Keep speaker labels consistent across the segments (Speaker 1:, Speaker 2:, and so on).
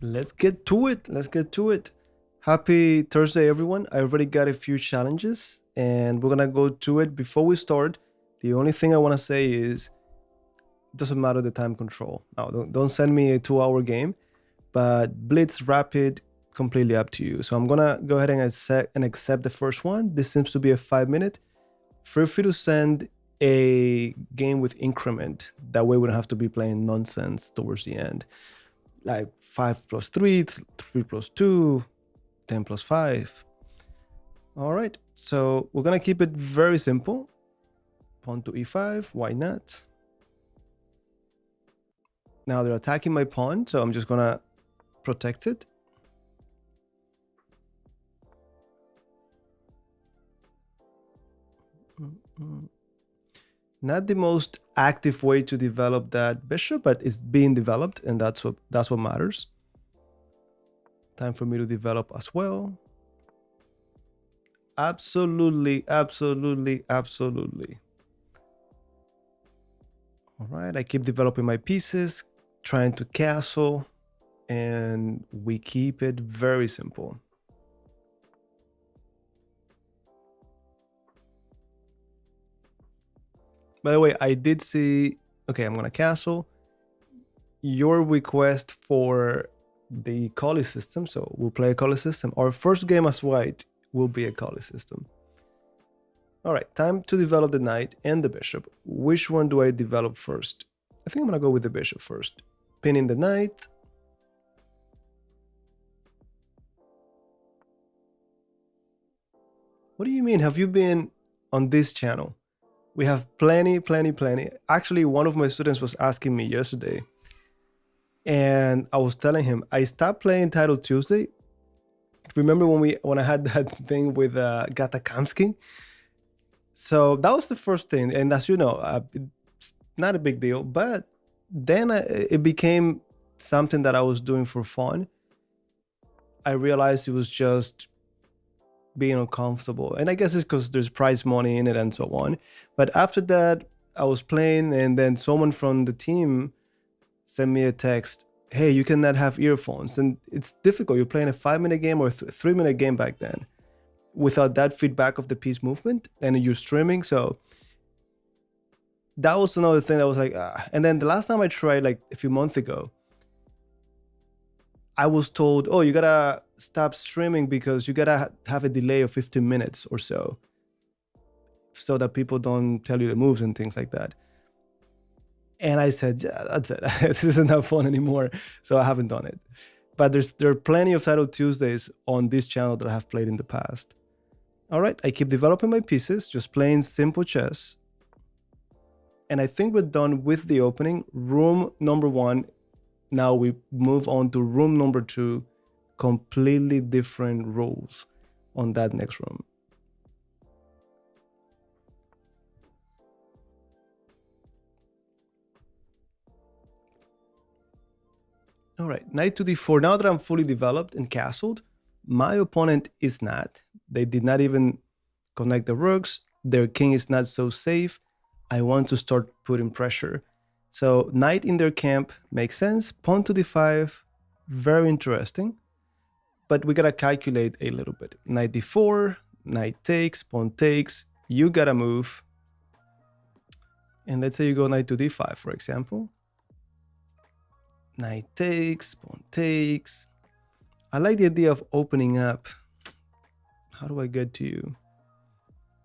Speaker 1: Let's get to it. Let's get to it. Happy Thursday, everyone. I already got a few challenges and we're going to go to it. Before we start, the only thing I want to say is it doesn't matter the time control. Now, don't send me a 2-hour game, but Blitz, Rapid, completely up to you. So I'm going to go ahead and accept the first one. This seems to be a 5-minute. Feel free to send a game with increment. That way we don't have to be playing nonsense towards the end. Like 5 plus 3, 3 plus 2, 10 plus 5. All right, so we're gonna keep it very simple. Pawn to e5, why not? Now they're attacking my pawn, so I'm just gonna protect it. Not the most active way to develop that bishop, but it's being developed, and that's what matters. Time for me to develop as well. Absolutely, absolutely, absolutely. All right, I keep developing my pieces, trying to castle, and we keep it very simple. By the way, I did see, okay, I'm gonna castle. Your request for the Collie system, so we'll play a Collie system. Our first game as white will be a Collie system. All right, time to develop the knight and the bishop. Which one do I develop first? I think I'm gonna go with the bishop first. Pinning the knight. What do you mean? Have you been on this channel? We have plenty. Actually, one of my students was asking me yesterday, and I was telling him I stopped playing Title Tuesday. Remember when I had that thing with Gata Kamsky? So that was the first thing, and as you know, it's not a big deal. But then it became something that I was doing for fun. I realized it was just being uncomfortable, and I guess it's because there's prize money in it and so on. But after that, I was playing, and then someone from the team sent me a text, hey, you cannot have earphones. And it's difficult. You're playing a 5-minute game or a 3-minute game back then without that feedback of the piece movement, and you're streaming. So that was another thing that was like, and then the last time I tried, like a few months ago, I was told, oh, you gotta stop streaming because you gotta have a delay of 15 minutes or so that people don't tell you the moves and things like that. And I said, yeah, that's it. This isn't that fun anymore. So I haven't done it. But there are plenty of Title Tuesdays on this channel that I have played in the past. All right, I keep developing my pieces, just playing simple chess. And I think we're done with the opening. Room number 1. Now we move on to room number 2. Completely different rules on that next room. All right, knight to d4. Now that I'm fully developed and castled, my opponent is not. They did not even connect the rooks. Their king is not so safe. I want to start putting pressure. So knight in their camp makes sense. Pawn to d5, very interesting. But we gotta calculate a little bit. Knight d4, knight takes, pawn takes. You gotta move. And let's say you go knight to d5, for example. Knight takes, pawn takes. I like the idea of opening up. How do I get to you?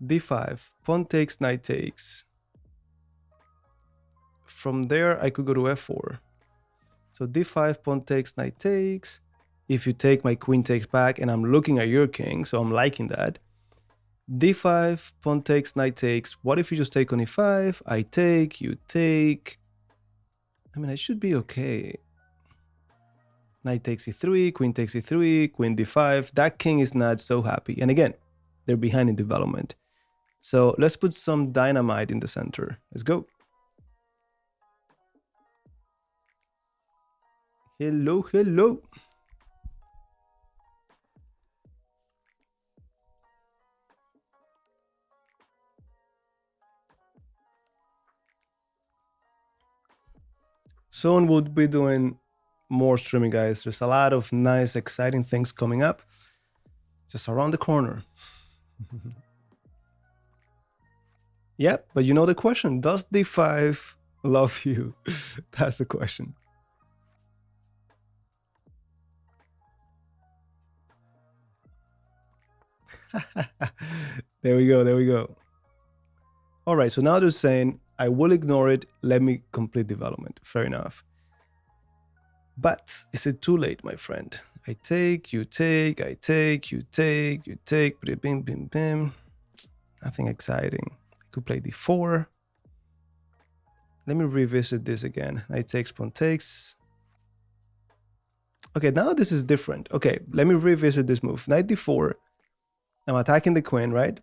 Speaker 1: d5, pawn takes, knight takes. From there, I could go to f4. So d5, pawn takes, knight takes. If you take, my queen takes back, and I'm looking at your king, so I'm liking that. d5, pawn takes, knight takes. What if you just take on e5? I take, you take. I mean, I should be okay. Knight takes e3, queen takes e3, queen d5. That king is not so happy. And again, they're behind in development. So let's put some dynamite in the center. Let's go. Hello, hello. Soon we'll be doing more streaming, guys. There's a lot of nice, exciting things coming up just around the corner. Yep, but you know the question, does D5 love you? That's the question. There we go, there we go. All right, so now they're saying, I will ignore it, let me complete development. Fair enough. But is it too late, my friend? I take, you take, I take, you take, you take, bim, bim, bim. Nothing exciting. I could play D4. Let me revisit this again. Knight takes, pawn takes. Okay, now this is different. Okay, let me revisit this move. Knight D4. I'm attacking the queen, right?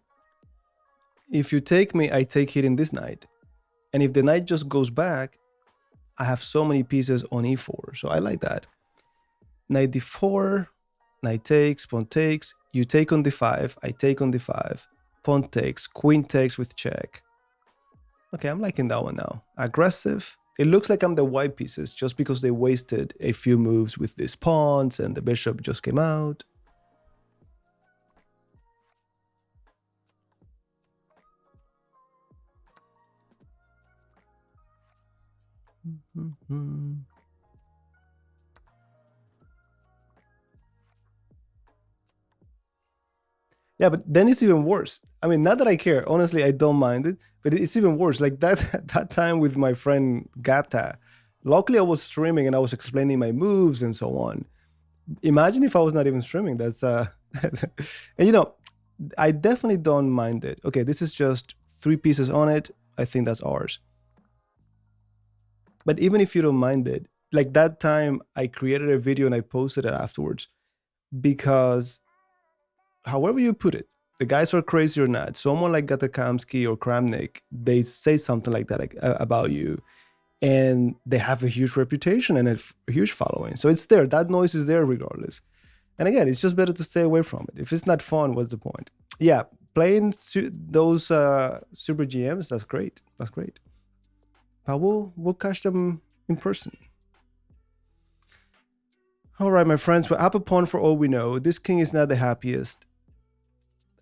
Speaker 1: If you take me, I take hitting this knight. And if the knight just goes back, I have so many pieces on E4. So I like that. Knight D4, knight takes, pawn takes. You take on D5, I take on D5. Pawn takes, queen takes with check. Okay, I'm liking that one now. Aggressive. It looks like I'm the white pieces just because they wasted a few moves with these pawns and the bishop just came out. Yeah, but then it's even worse. I mean, not that I care. Honestly, I don't mind it, but it's even worse. Like that time with my friend Gata. Luckily, I was streaming and I was explaining my moves and so on. Imagine if I was not even streaming. That's and you know, I definitely don't mind it. Okay, this is just 3 pieces on it. I think that's ours. But even if you don't mind it, like that time I created a video and I posted it afterwards because however you put it, the guys are crazy or not, someone like Gatakamsky or Kramnik, they say something like that about you and they have a huge reputation and a huge following. So it's there. That noise is there regardless. And again, it's just better to stay away from it. If it's not fun, what's the point? Yeah, playing those super GMs, that's great. That's great. But we'll catch them in person. All right, my friends, we're up a pawn for all we know. This king is not the happiest.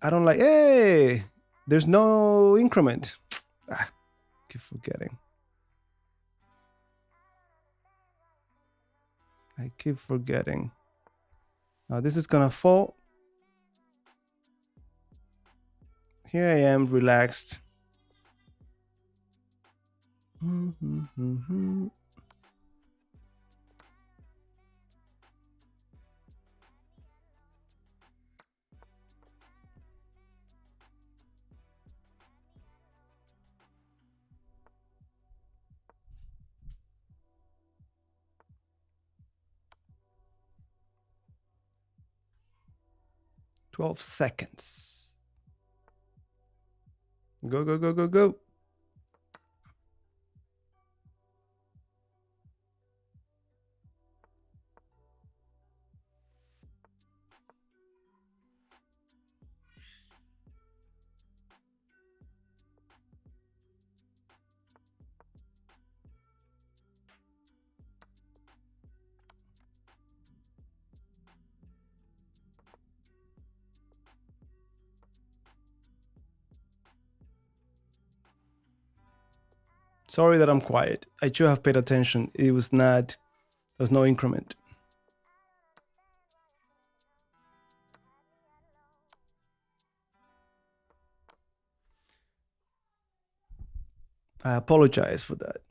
Speaker 1: I don't like, hey, there's no increment. Keep forgetting. I keep forgetting. Now this is gonna fall. Here I am, relaxed. 12 seconds. Go, go, go, go, go. Sorry that I'm quiet. I should have paid attention. It was not, there's no increment. I apologize for that.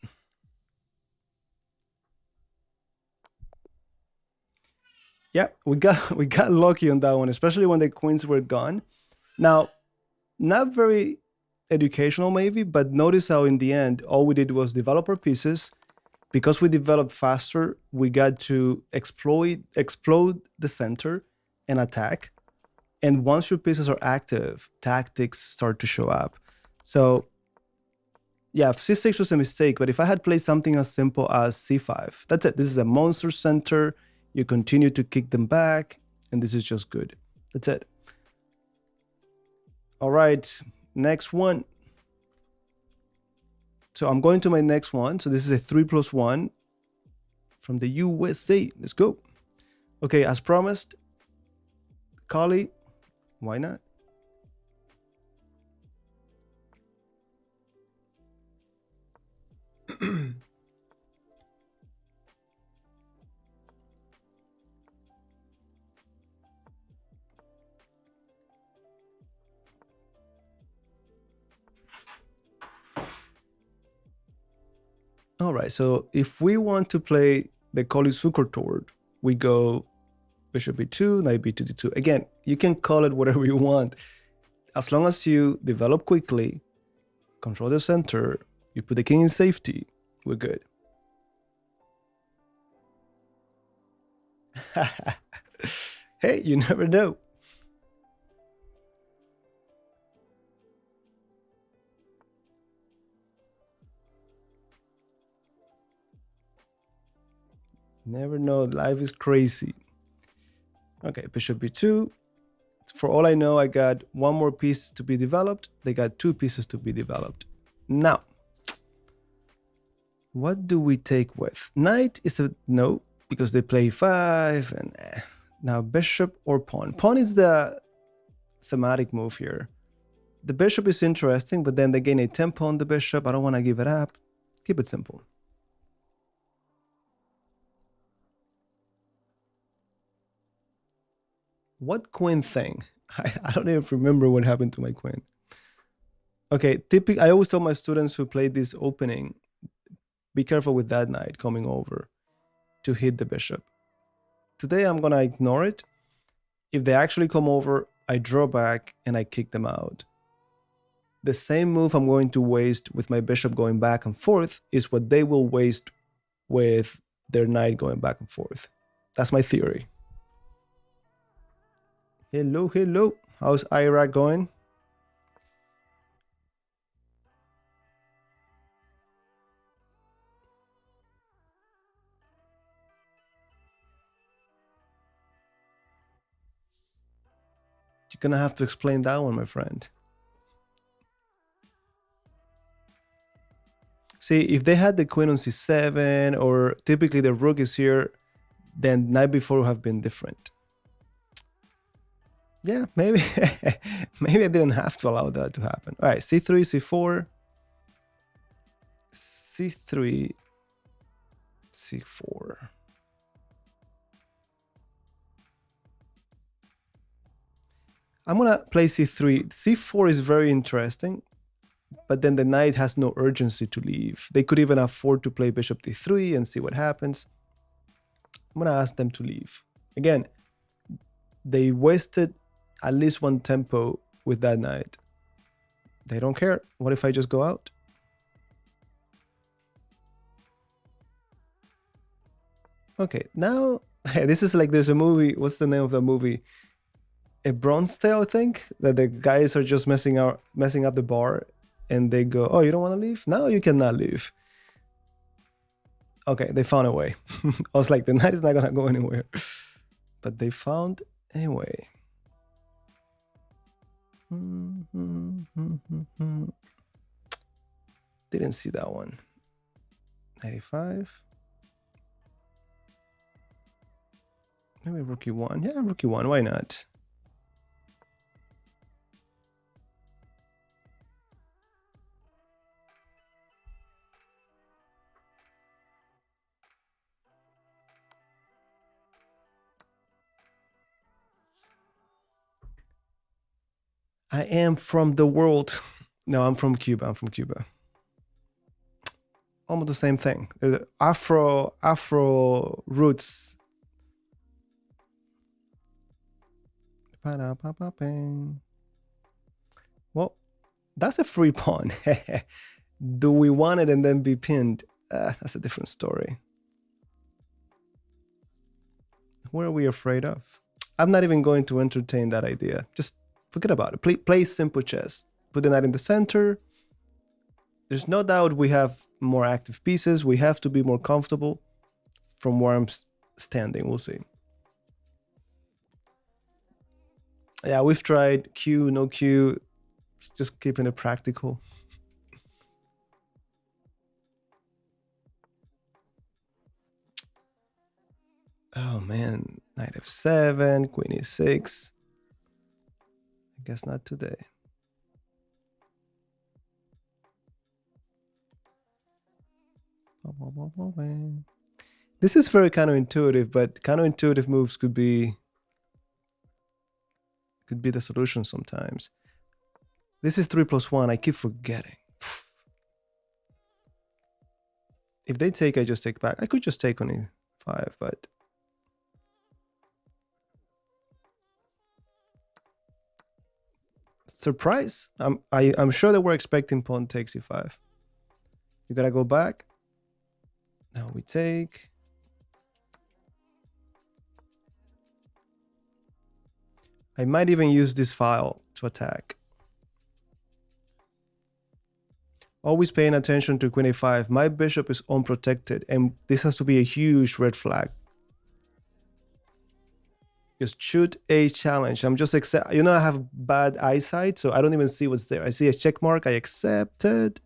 Speaker 1: Yeah, we got lucky on that one, especially when the queens were gone. Now, not very educational maybe, but notice how in the end, all we did was develop our pieces. Because we developed faster, we got to explode the center and attack. And once your pieces are active, tactics start to show up. So yeah, C6 was a mistake, but if I had played something as simple as C5, that's it. This is a monster center. You continue to kick them back, and this is just good. That's it. All right, next one. So I'm going to my next one. So this is a 3+1 from the USA. Let's go. Okay, as promised, Kali, why not? All right, so if we want to play the Kali Sukortord, we go bishop b2, knight b2 d2. Again, you can call it whatever you want. As long as you develop quickly, control the center, you put the king in safety, we're good. Hey, you never know. Never know, life is crazy. Okay, bishop b2. For all I know, I got one more piece to be developed. They got two pieces to be developed. Now, what do we take with? Knight is a no, because they play 5 and now bishop or pawn. Pawn is the thematic move here. The bishop is interesting, but then they gain a tempo on the bishop. I don't want to give it up. Keep it simple. What queen thing? I don't even remember what happened to my queen. Okay, I always tell my students who play this opening, be careful with that knight coming over to hit the bishop. Today I'm gonna ignore it. If they actually come over, I draw back and I kick them out. The same move I'm going to waste with my bishop going back and forth is what they will waste with their knight going back and forth. That's my theory. Hello, hello. How's Iraq going? You're gonna have to explain that one, my friend. See, if they had the queen on c7, or typically the rook is here, then knight b4 would have been different. Yeah, maybe maybe I didn't have to allow that to happen. All right, c3, c4, c3, c4. I'm gonna play c3. c4 is very interesting, but then the knight has no urgency to leave. They could even afford to play bishop d3 and see what happens. I'm gonna ask them to leave. Again, they wasted at least one tempo with that knight. They don't care. What if I just go out? Okay, now this is like there's a movie. What's the name of the movie? A Bronze Tale, I think, that the guys are just messing up the bar, and they go, "Oh, you don't want to leave? No, you cannot leave." Okay, they found a way. I was like, the knight is not gonna go anywhere, but they found a way. Didn't see that one. 95. Maybe rook e1. Yeah, rook e1. Why not? I am from the world. No, I'm from Cuba. I'm from Cuba. Almost the same thing. There's Afro roots. Well, that's a free pawn. Do we want it and then be pinned? That's a different story. What are we afraid of? I'm not even going to entertain that idea. Just forget about it. Play simple chess. Put the knight in the center. There's no doubt we have more active pieces. We have to be more comfortable from where I'm standing. We'll see. Yeah, we've tried Q, no Q. Just keeping it practical. f7, queen e6. I guess not today. This is very counterintuitive, but counterintuitive moves could be the solution sometimes. This is 3+1. I keep forgetting. If they take, I just take back. I could just take on e5, but surprise. I'm sure that we're expecting pawn takes e5. You gotta go back. Now we take. I might even use this file to attack. Always paying attention to queen a5. My bishop is unprotected, and this has to be a huge red flag. Just shoot a challenge. I'm just accept. You know, I have bad eyesight, so I don't even see what's there. I see a check mark. I accept it.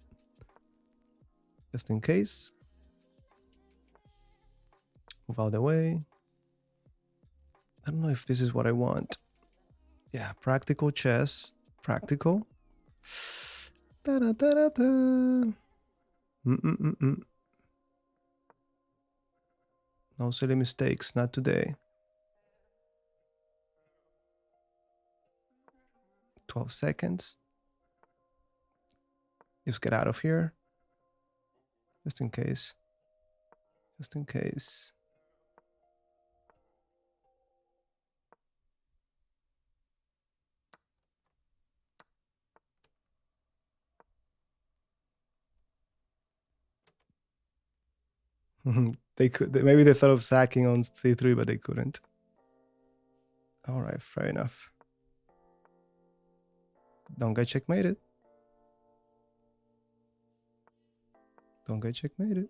Speaker 1: Just in case. Move out of the way. I don't know if this is what I want. Yeah, practical chess. Practical. Da, da, da, da, da. No silly mistakes, not today. 12 seconds. Just get out of here. Just in case. Just in case. They could. Maybe they thought of sacking on c3, but they couldn't. All right, fair enough. Don't get checkmated. Don't get checkmated.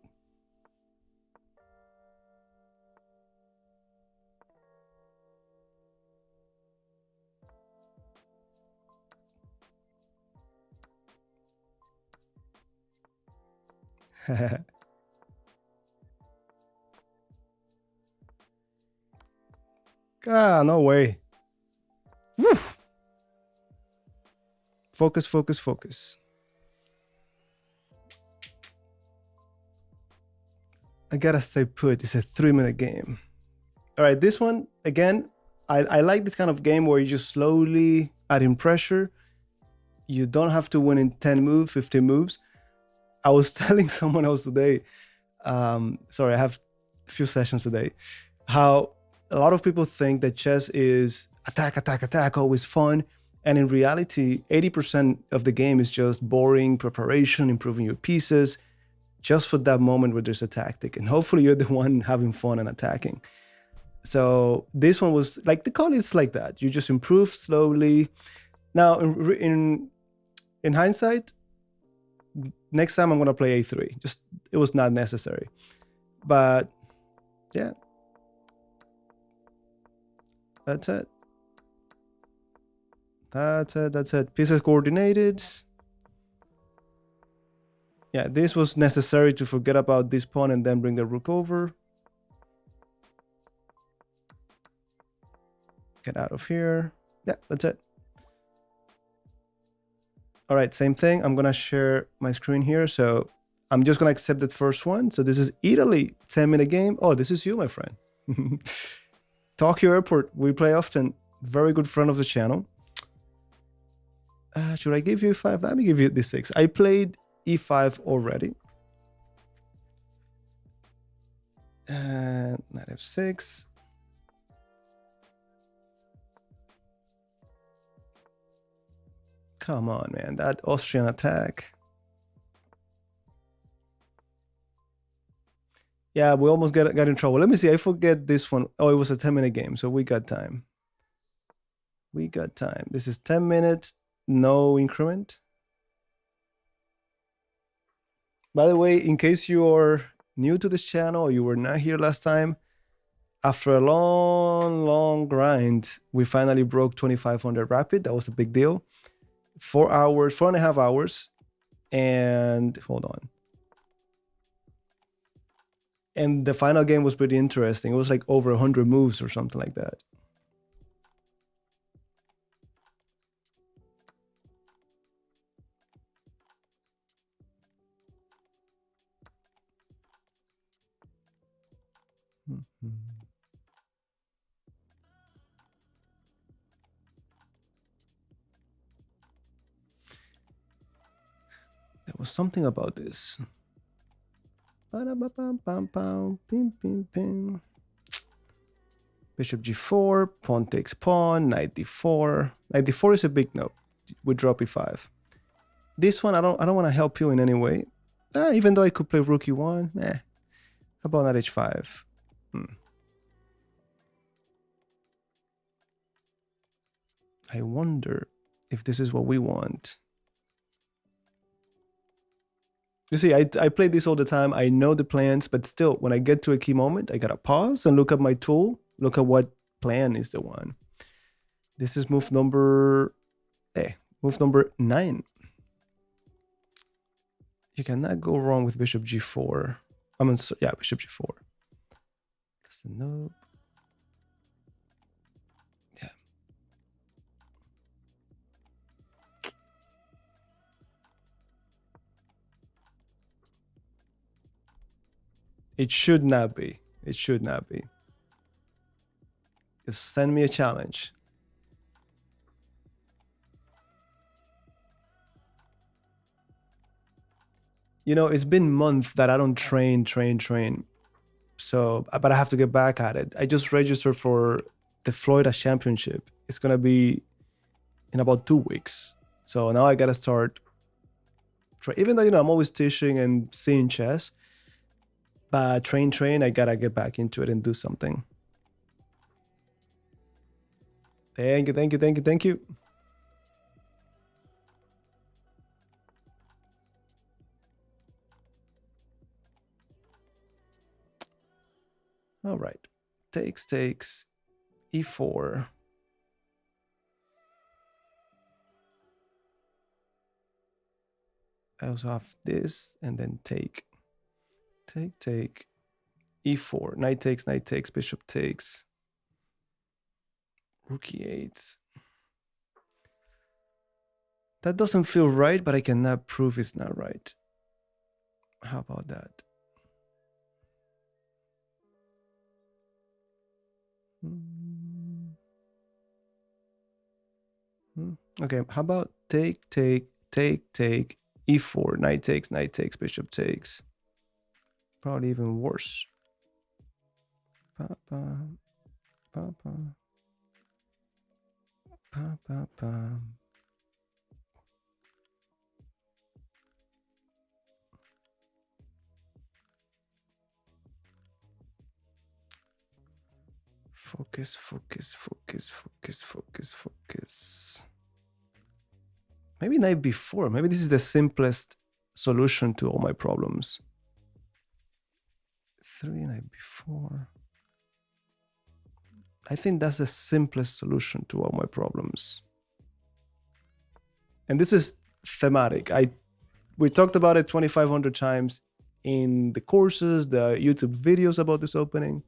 Speaker 1: Ah, no way. Woo! Focus, focus, focus. I gotta stay put. It's a 3-minute game. All right, this one, again, I like this kind of game where you just slowly add in pressure. You don't have to win in 10 moves, 15 moves. I was telling someone else today, sorry, I have a few sessions today, how a lot of people think that chess is attack, attack, attack, always fun. And in reality, 80% of the game is just boring preparation, improving your pieces, just for that moment where there's a tactic. And hopefully you're the one having fun and attacking. So this one was like, the call is like that. You just improve slowly. Now, in hindsight, next time I'm going to play a3. Just, it was not necessary. But yeah. That's it. That's it. That's it. Pieces coordinated. Yeah, this was necessary to forget about this pawn and then bring the rook over. Get out of here. Yeah, that's it. All right, same thing. I'm going to share my screen here. So I'm just going to accept the first one. So this is Italy, 10-minute game. Oh, this is you, my friend. Tokyo Airport. We play often. Very good friend of the channel. Should I give you 5? Let me give you this 6. I played e5 already. And knight f6. Come on, man. That Austrian attack. Yeah, we almost got in trouble. Let me see. I forget this one. Oh, it was a 10-minute game, so we got time. We got time. This is 10 minutes, no increment. By the way, in case you are new to this channel or you were not here last time, after a long grind, we finally broke 2500 rapid. That was a big deal. 4 hours, 4.5 hours. And hold on. And the final game was pretty interesting. It was like over 100 moves or something like that. There was something about this. Bishop g4, pawn takes pawn, knight d4. Knight d4 is a big no. We drop e5. This one, I don't want to help you in any way. Even though I could play rook e1, How about knight h5? I wonder if this is what we want. You see, I play this all the time. I know the plans, but still, when I get to a key moment, I gotta pause and look at my tool, look at what plan is the one. This is move number 9. You cannot go wrong with bishop g4. Bishop g4. That's a nope. Yeah. It should not be. It should not be. Just send me a challenge. You know, it's been months that I don't train. So, but I have to get back at it. I just registered for the Florida Championship. It's going to be in about 2 weeks. So now I got to start. Even though, you know, I'm always teaching and seeing chess, but train, I got to get back into it and do something. Thank you. All right. Takes, e4. I also have this and then take, e4. Knight takes, bishop takes. Rook e8. That doesn't feel right, but I cannot prove it's not right. How about that? Okay, how about take, e4, knight takes, bishop takes. Probably even worse. Focus. Maybe knight b4. Maybe this is the simplest solution to all my problems. 3 knight b4. I think that's the simplest solution to all my problems. And this is thematic. We talked about it 2,500 times in the courses, the YouTube videos about this opening.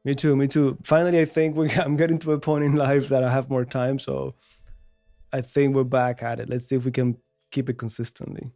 Speaker 1: Me too. Finally, I think I'm getting to a point in life that I have more time, so I think we're back at it. Let's see if we can keep it consistently.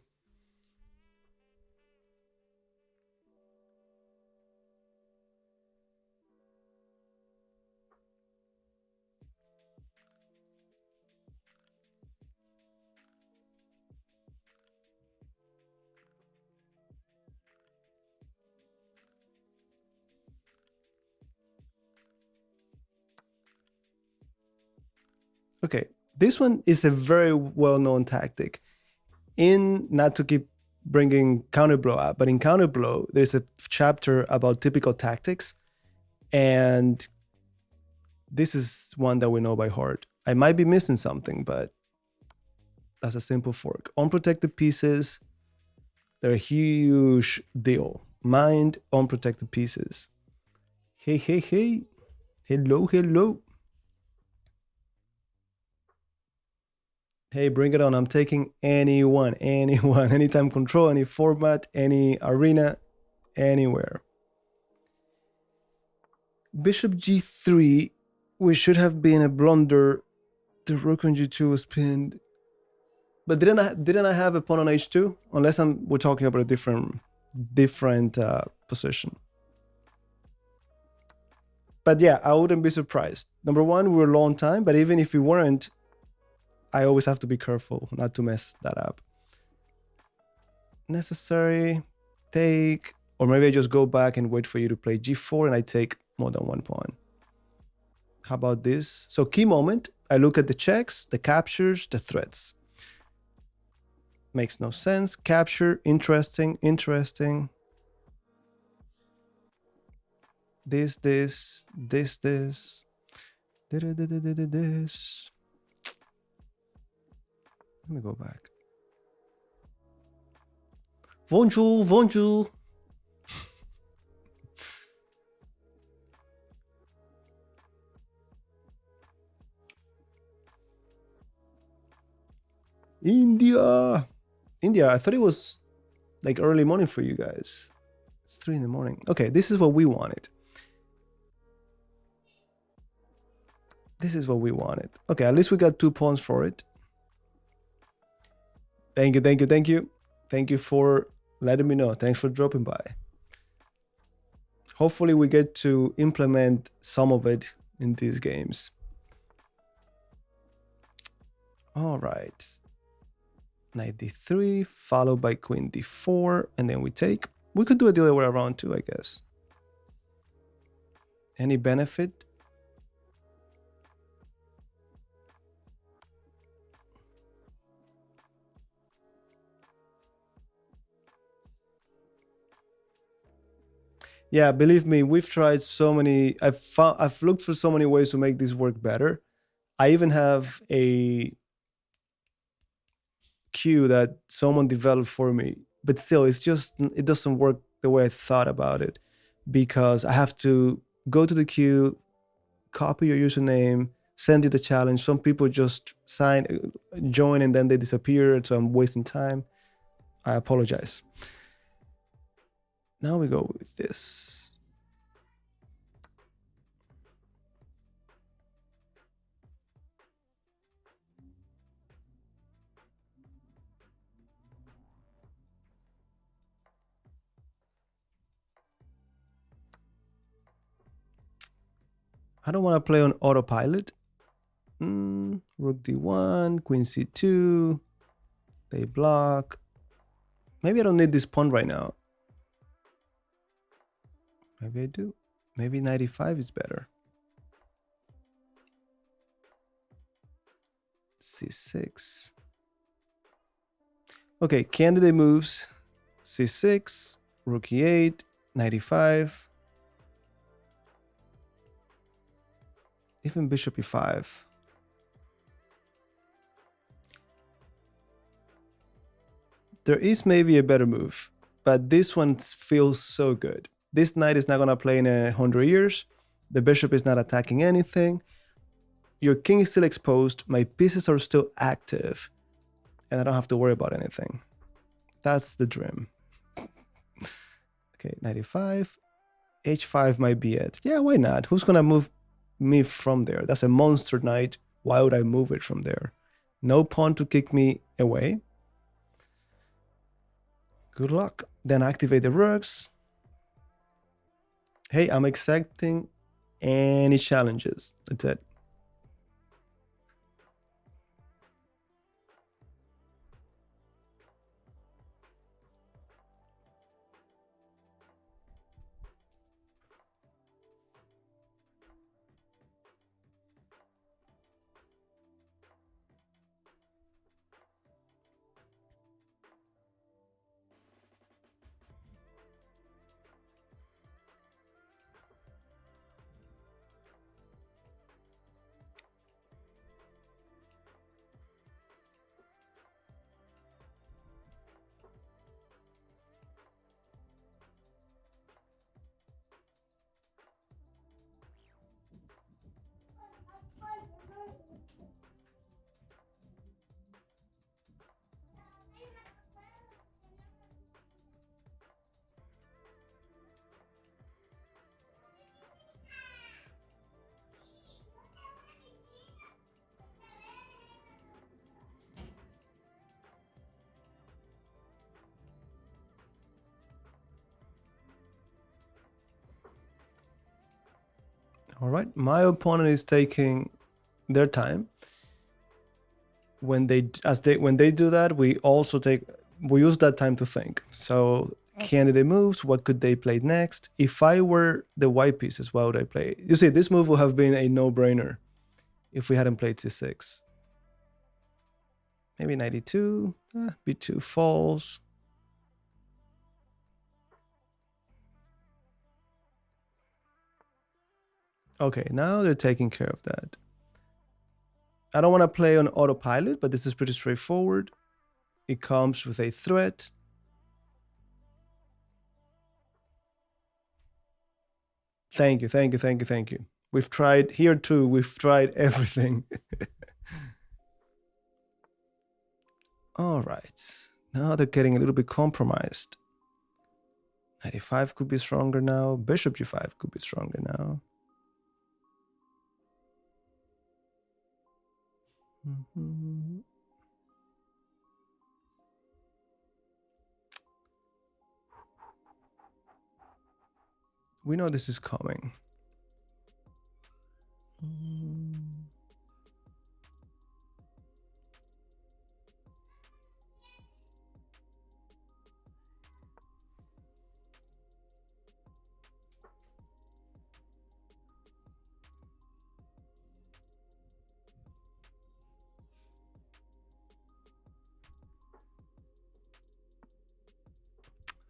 Speaker 1: Okay, this one is a very well-known tactic. Not to keep bringing counterblow up, but in counterblow, there's a chapter about typical tactics, and this is one that we know by heart. I might be missing something, but that's a simple fork. Unprotected pieces, they're a huge deal. Mind unprotected pieces. Hey. Hello. Hey, bring it on. I'm taking anyone, anytime control, any format, any arena, anywhere. Bishop g3, which should have been a blunder. The rook on g2 was pinned. But didn't I have a pawn on h2? Unless we're talking about a different position. But yeah, I wouldn't be surprised. Number one, we're a long time, but even if we weren't, I always have to be careful not to mess that up. Necessary, take, or maybe I just go back and wait for you to play g4 and I take more than one pawn. How about this? So key moment, I look at the checks, the captures, the threats. Makes no sense. Capture, interesting. This. This. Let me go back. Bonjour. India, I thought it was like early morning for you guys. It's 3 in the morning. Okay, this is what we wanted. Okay, at least we got 2 pawns for it. Thank you. Thank you for letting me know. Thanks for dropping by. Hopefully we get to implement some of it in these games. All right. Knight d3, followed by queen d4, and then we take. We could do it the other way around too, I guess. Any benefit? Yeah, believe me, we've tried so many. I've looked for so many ways to make this work better. I even have a cue that someone developed for me, but still, it doesn't work the way I thought about it, because I have to go to the queue, copy your username, send you the challenge. Some people just join, and then they disappear, so I'm wasting time. I apologize. Now we go with this. I don't want to play on autopilot. Rook d1, queen c2. They block. Maybe I don't need this pawn right now. Maybe I do. Maybe 95 is better. c6. Okay, candidate moves. c6, rook e8, 95. Even bishop e5. There is maybe a better move, but this one feels so good. This knight is not going to play in 100 years. The bishop is not attacking anything. Your king is still exposed. My pieces are still active. And I don't have to worry about anything. That's the dream. Okay, 95. H5 might be it. Yeah, why not? Who's going to move me from there? That's a monster knight. Why would I move it from there? No pawn to kick me away. Good luck. Then activate the rooks. Hey, I'm accepting any challenges. That's it. All right, my opponent is taking their time. When they do that, we use that time to think. So candidate moves, what could they play next? If I were the white pieces, what would I play? You see, this move would have been a no-brainer if we hadn't played c6. Maybe 92, b2 falls. Okay, now they're taking care of that. I don't want to play on autopilot, but this is pretty straightforward. It comes with a threat. Thank you, thank you, thank you, thank you. We've tried here too. We've tried everything. All right. Now they're getting a little bit compromised. 95 could be stronger now. Bishop g5 could be stronger now. We know this is coming.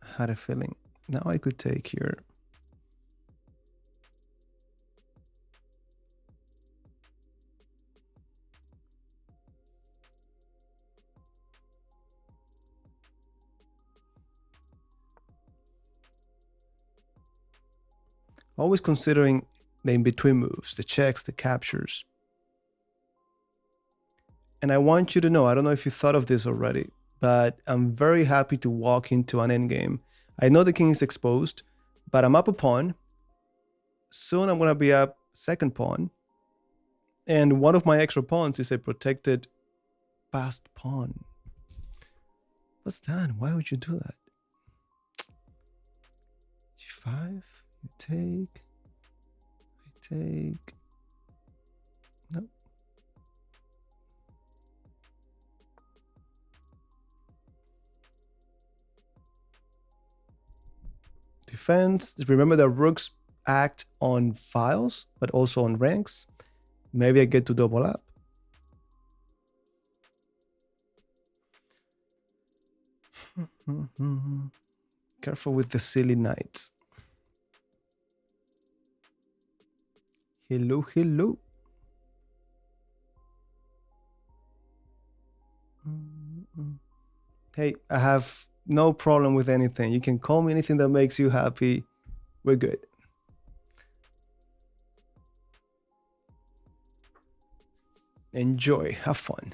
Speaker 1: I had a feeling. Now I could take here. Always considering the in-between moves, the checks, the captures. And I want you to know, I don't know if you thought of this already, but I'm very happy to walk into an endgame. I know the king is exposed, but I'm up a pawn. Soon I'm going to be up second pawn. And one of my extra pawns is a protected passed pawn. What's that? Why would you do that? G5, you take, I take. No. Defense. Remember that rooks act on files, but also on ranks. Maybe I get to double up. Careful with the silly knights. Hello, hello. Hey, I have no problem with anything. You can call me anything that makes you happy. We're good. Enjoy, have fun.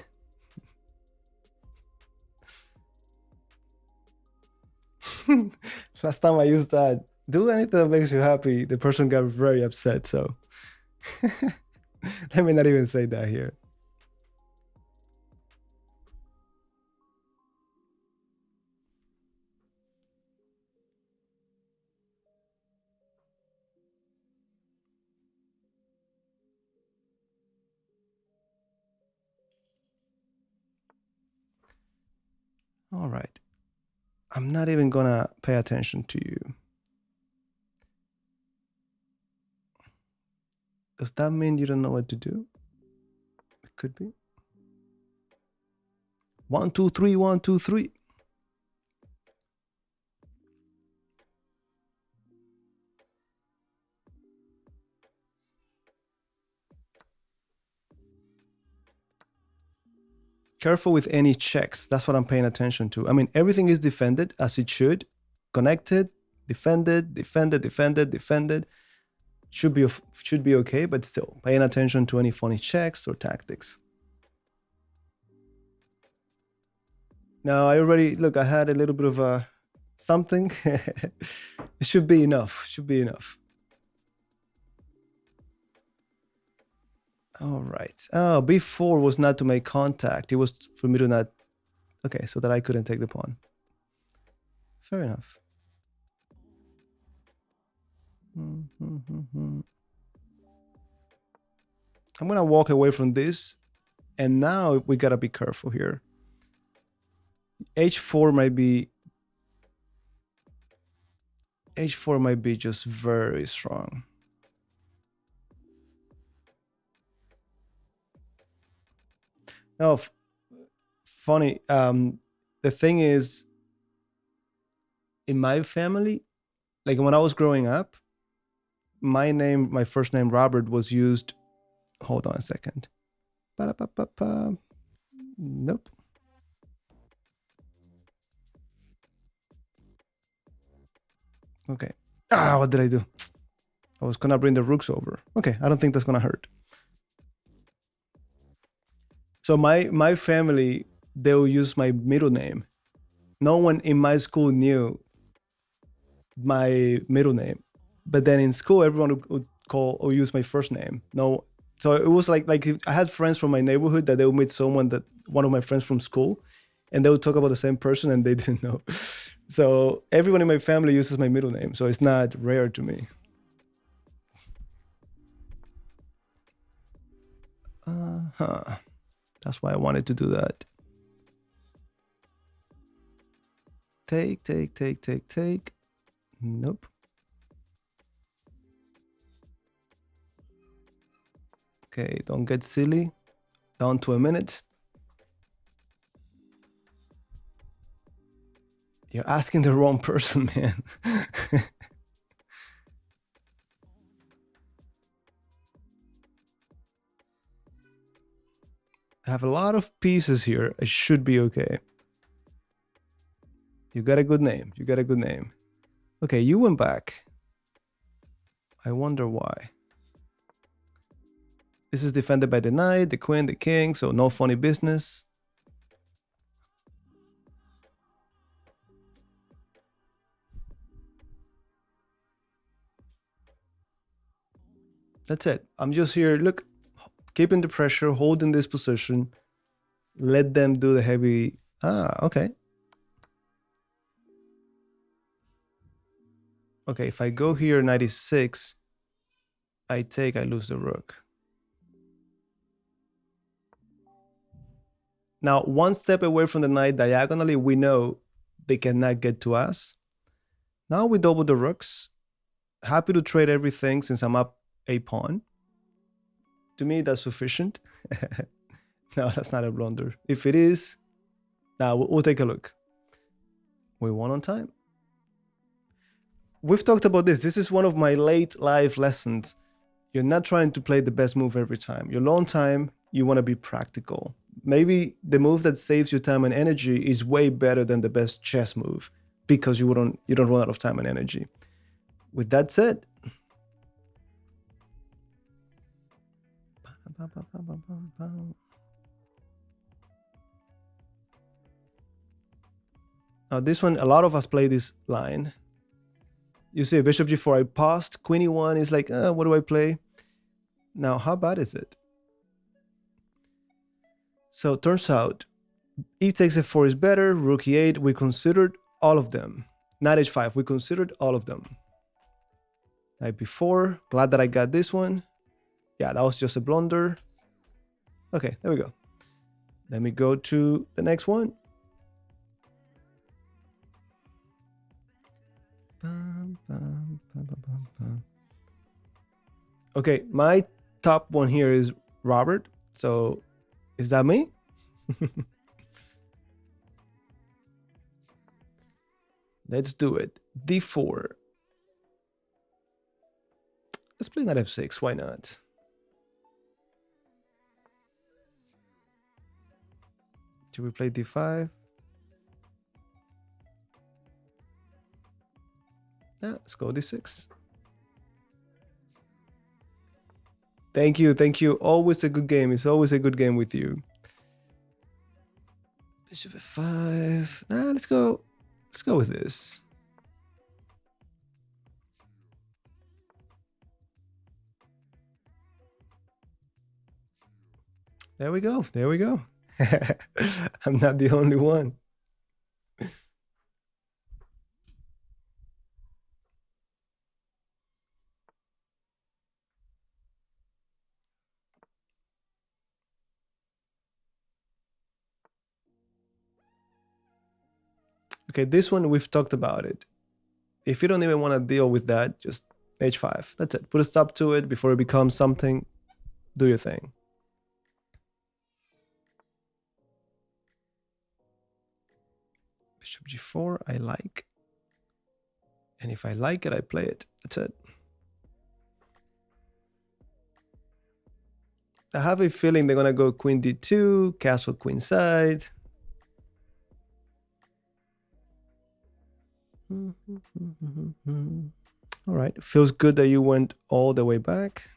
Speaker 1: Last time I used that, do anything that makes you happy, the person got very upset, so let me not even say that here. All right. I'm not even gonna pay attention to you. Does that mean you don't know what to do? It could be. 1, 2, 3, 1, 2, 3. Careful with any checks. That's what I'm paying attention to. I mean, everything is defended as it should. Connected, defended, defended, defended, defended. Should be okay, but still paying attention to any funny checks or tactics. Now I already look. I had a little bit of a something. It should be enough. Should be enough. All right. Oh, B4 was not to make contact. It was for me to not. Okay, so that I couldn't take the pawn. Fair enough. I'm gonna walk away from this, and now we gotta be careful here. H4 might be H4 might be just very strong. No, funny. The thing is, in my family, like when I was growing up, my first name Robert was used. Hold on a second. Ba-da-ba-ba-ba. Nope. Okay. Ah, what did I do? I was gonna bring the rooks over. Okay, I don't think that's gonna hurt. So my family, they will use my middle name. No one in my school knew my middle name, but then in school, everyone would call or use my first name. No, so it was like if I had friends from my neighborhood that they would meet someone that one of my friends from school, and they would talk about the same person and they didn't know. So everyone in my family uses my middle name, so it's not rare to me. Huh. That's why I wanted to do that. Take, take, take, take, take. Nope. Okay, don't get silly. Down to a minute. You're asking the wrong person, man. I have a lot of pieces here. I should be okay. You got a good name. You got a good name. Okay, you went back. I wonder why. This is defended by the knight, the queen, the king, so no funny business. That's it. I'm just here, look, keeping the pressure, holding this position. Let them do the heavy. Ah, okay. Okay, if I go here 96, I lose the rook. Now, one step away from the knight diagonally, we know they cannot get to us. Now we double the rooks. Happy to trade everything since I'm up a pawn. To me, that's sufficient. No, that's not a blunder. If it is, now we'll take a look. We won on time. We've talked about this. This is one of my late life lessons. You're not trying to play the best move every time. Your long time, you want to be practical. Maybe the move that saves you time and energy is way better than the best chess move because you don't run out of time and energy. With that said, now this one, a lot of us play this line. You see bishop g4, I paused. Queen e1 is like, what do I play? Now, how bad is it? So turns out e takes f4 is better, rook e8, we considered all of them. Knight h5, we considered all of them. Knight b4, glad that I got this one. Yeah, that was just a blunder. Okay, there we go. Let me go to the next one. Okay, my top one here is Robert. So is that me? Let's do it. d4. Let's play knight f6. Why not? Should we play d5? Yeah, let's go d6. Thank you, thank you. Always a good game. It's always a good game with you. Bishop f5. Nah, let's go. Let's go with this. There we go. There we go. I'm not the only one. Okay, this one we've talked about it. If you don't even want to deal with that, just h5. That's it. Put a stop to it before it becomes something. Do your thing. Bishop g4, I like. And if I like it, I play it. That's it. I have a feeling they're going to go queen d2, castle queenside. All right. Feels good that you went all the way back.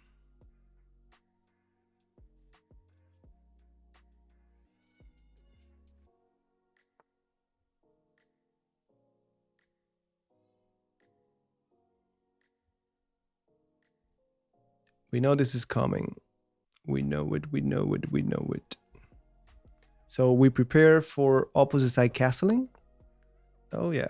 Speaker 1: We know this is coming. We know it, we know it, we know it. So we prepare for opposite side castling. Oh, yeah.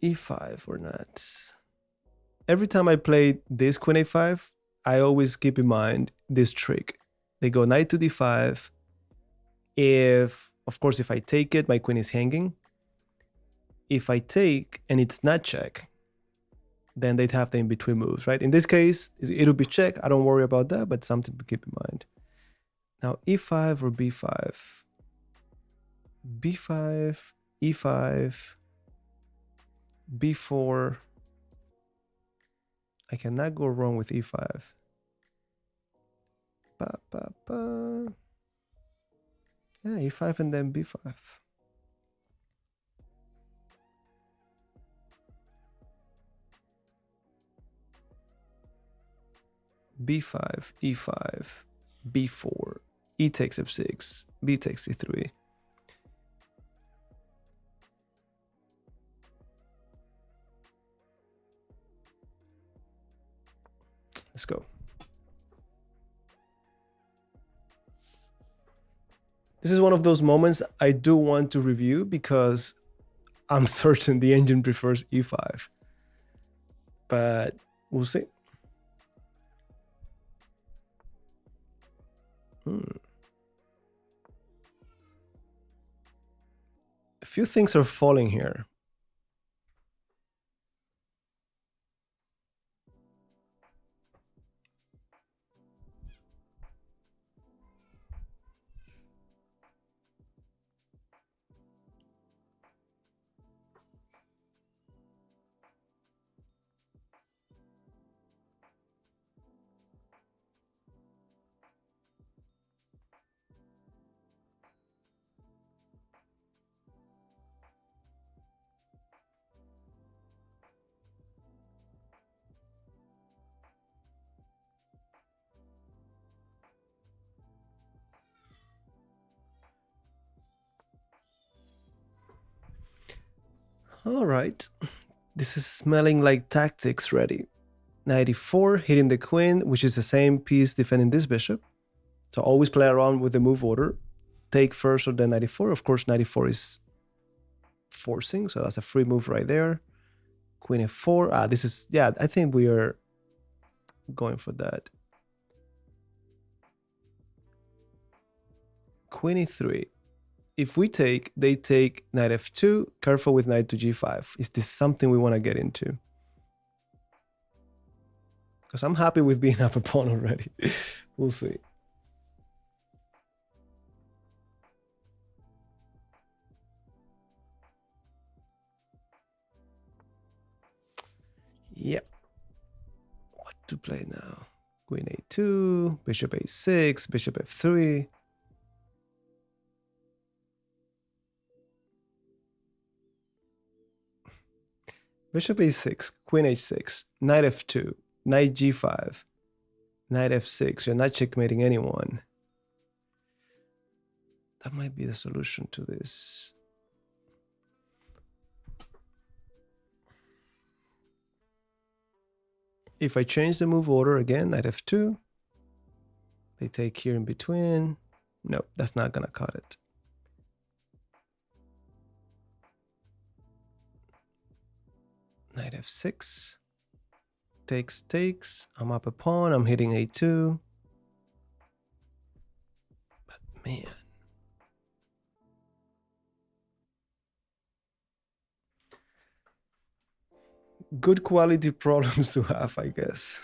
Speaker 1: e5 or not. Every time I play this queen a5, I always keep in mind this trick. They go knight to d5. Of course, if I take it, my queen is hanging. If I take and it's not check, then they'd have the in-between moves, right? In this case, it'll be check. I don't worry about that, but something to keep in mind. Now, e5 or b5. b5, e5, b4. I cannot go wrong with e5. Yeah, e5 and then b5. b5, e5, b4, e takes f6, b takes e3. Let's go. This is one of those moments I do want to review because I'm certain the engine prefers e5. But we'll see. A few things are falling here. All right. This is smelling like tactics ready. 94 hitting the queen, which is the same piece defending this bishop. So always play around with the move order. Take first or then 94. Of course, 94 is forcing, so that's a free move right there. Queen f4. This is, yeah, I think we are going for that. Queen e3. If we take, they take knight f2. Careful with knight to g5. Is this something we want to get into? Because I'm happy with being up a pawn already. We'll see. Yep. What to play now? Queen a2, bishop a6, bishop f3. Bishop a6, queen h6, knight f2, knight g5, knight f6. You're not checkmating anyone. That might be the solution to this. If I change the move order again, knight f2, they take here in between. No, that's not gonna cut it. Knight f6, takes. I'm up a pawn. I'm hitting a2. But man, good quality problems to have, I guess.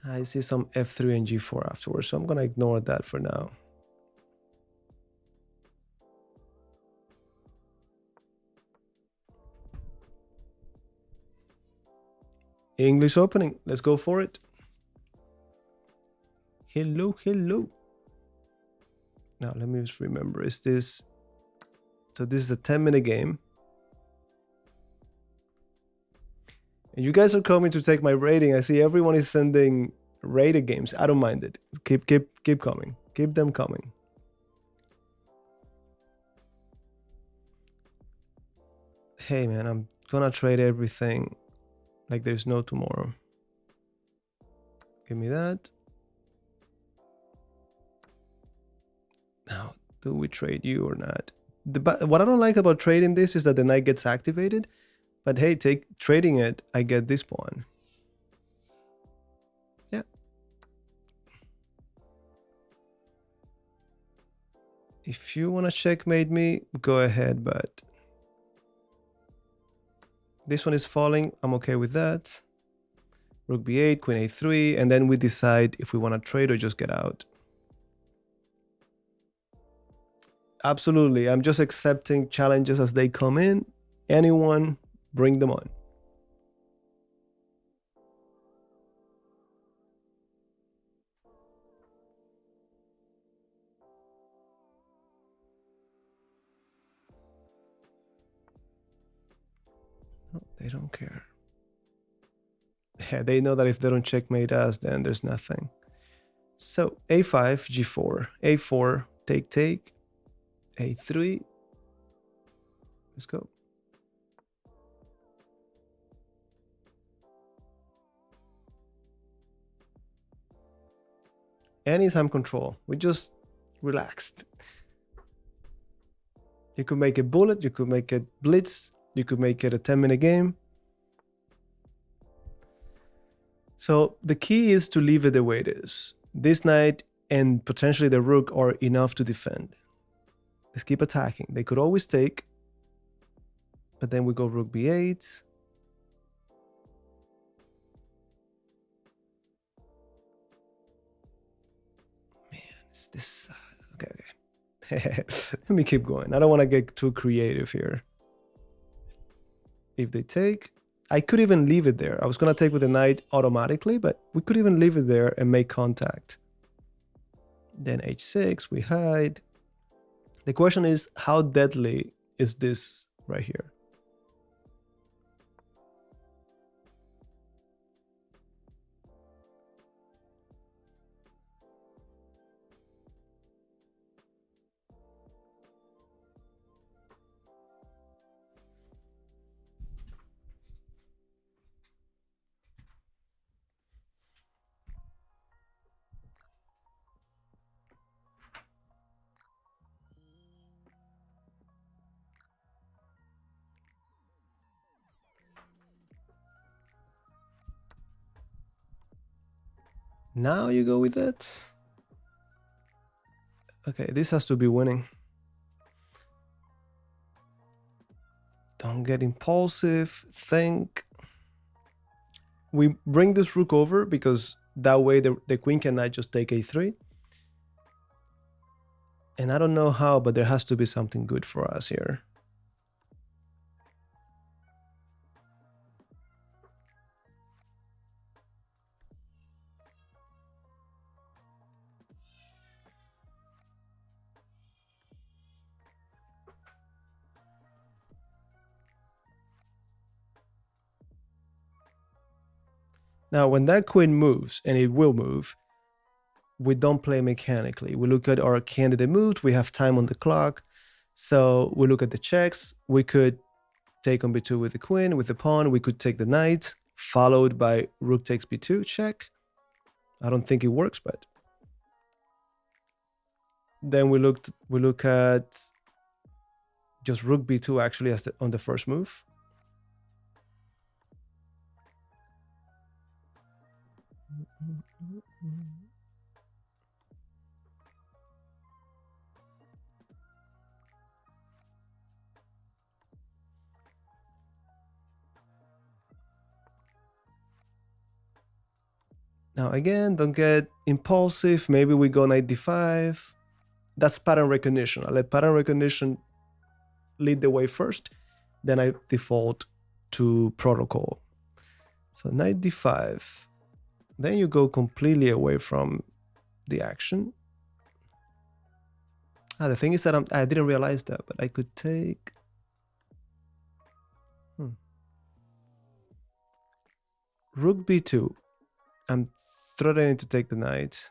Speaker 1: I see some f3 and g4 afterwards, so I'm gonna ignore that for now. English opening, let's go for it. Hello. Now let me just remember, is this, so this is a 10-minute game. And you guys are coming to take my rating. I see everyone is sending rated games. I don't mind it. Keep coming. Keep them coming. Hey man, I'm gonna trade everything like there's no tomorrow. Give me that. Now, do we trade you or not? What I don't like about trading this is that the knight gets activated. But hey, trading it, I get this pawn. Yeah. If you want to checkmate me, go ahead, but this one is falling. I'm okay with that. Rook b8, queen a3, and then we decide if we want to trade or just get out. Absolutely. I'm just accepting challenges as they come in. Anyone, bring them on. No, they don't care. Yeah, they know that if they don't checkmate us, then there's nothing. So a5, g4, a4, take, a3. Let's go. Anytime control. We just relaxed. You could make a bullet, you could make it blitz, you could make it a 10-minute game. So the key is to leave it the way it is. This knight and potentially the rook are enough to defend. Let's keep attacking. They could always take, but then we go rook b8. Man, it's this. Okay. Let me keep going. I don't want to get too creative here. If they take, I could even leave it there. I was going to take with the knight automatically, but we could even leave it there and make contact. Then h6, we hide. The question is, how deadly is this right here? Now you go with it. Okay, this has to be winning. Don't get impulsive. Think. We bring this rook over because that way the queen cannot just take a3. And I don't know how, but there has to be something good for us here. Now, when that queen moves, and it will move, we don't play mechanically. We look at our candidate moves. We have time on the clock. So we look at the checks. We could take on b2 with the queen, with the pawn. We could take the knight, followed by rook takes b2, check. I don't think it works, but then we look at just rook b2 actually as on the first move. Now again, don't get impulsive. Maybe we go knight d5. That's pattern recognition. I let pattern recognition lead the way first, then I default to protocol. So knight d5. Then you go completely away from the action. The thing is that I didn't realize that, but I could take... Rook b2. I'm threatening to take the knight.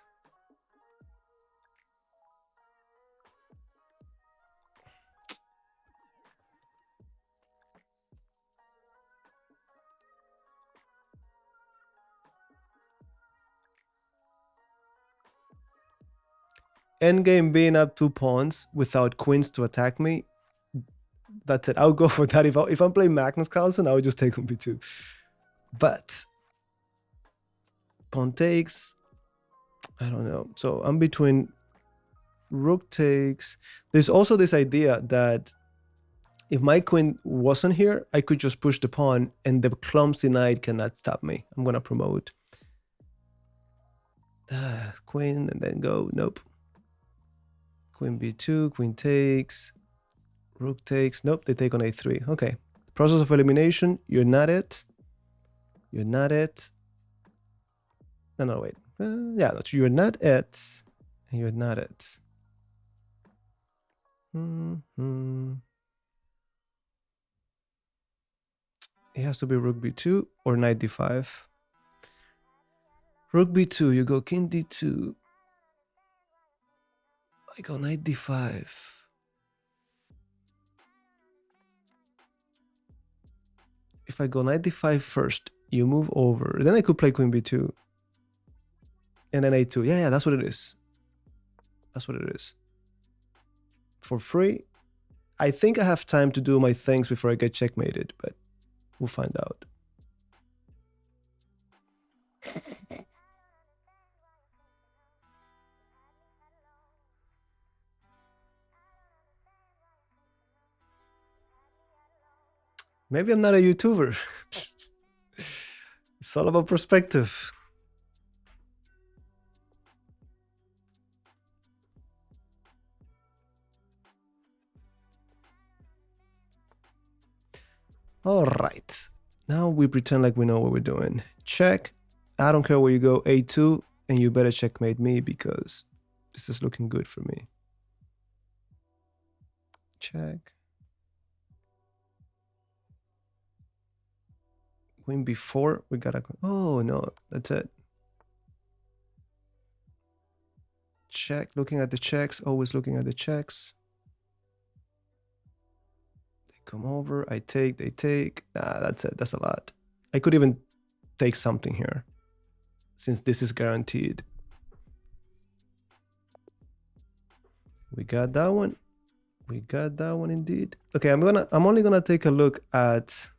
Speaker 1: Endgame being up 2 pawns without queens to attack me. That's it. I'll go for that. If I'm playing Magnus Carlsen, I would just take on b2. But pawn takes, I don't know. So I'm between rook takes. There's also this idea that if my queen wasn't here, I could just push the pawn and the clumsy knight cannot stop me. I'm going to promote. Queen and then go. Nope. Queen b2, queen takes, rook takes. Nope, they take on a3. Okay. Process of elimination. You're not it. You're not it. No, wait. Yeah, that's you're not it. And you're not it. It has to be rook b2 or knight d5. Rook b2, you go king d2. I go knight d5. If I go knight d5 first, you move over. Then I could play queen b2. And then a2. Yeah, that's what it is. That's what it is. For free. I think I have time to do my things before I get checkmated, but we'll find out. Maybe I'm not a YouTuber. It's all about perspective. All right. Now we pretend like we know what we're doing. Check. I don't care where you go, a2, and you better checkmate me because this is looking good for me. Check. Queen b4, we gotta go. Oh no, that's it. Check, looking at the checks, always looking at the checks. They come over, I take, they take. That's it, that's a lot. I could even take something here since this is guaranteed. We got that one. We got that one indeed. Okay, I'm only gonna take a look at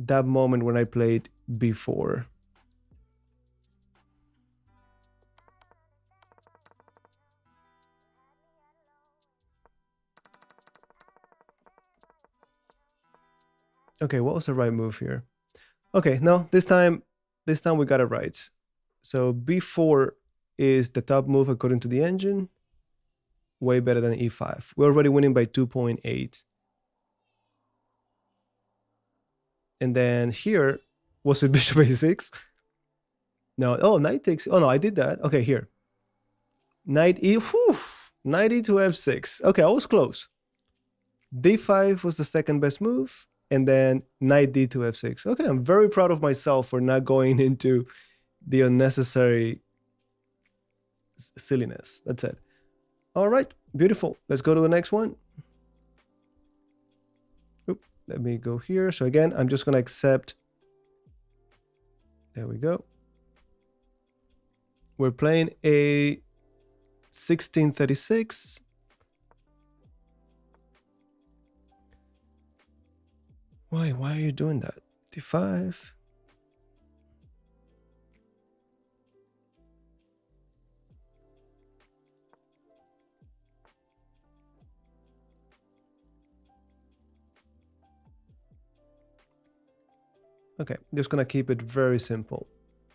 Speaker 1: that moment when I played b4. Okay, what was the right move here? Okay, no, this time we got it right. So b4 is the top move according to the engine. Way better than e5. We're already winning by 2.8. And then here, was it bishop a6? No, oh, knight takes, oh no, I did that. Okay, here. Knight e, whew, knight e to f6. Okay, I was close. d5 was the second best move. and then knight d to f6. Okay, I'm very proud of myself for not going into the unnecessary silliness. That's it. All right, beautiful. Let's go to the next one. Oop, let me go here. So again, I'm just going to accept. There we go. We're playing a 1636. Why are you doing that? d5. Okay, just gonna keep it very simple.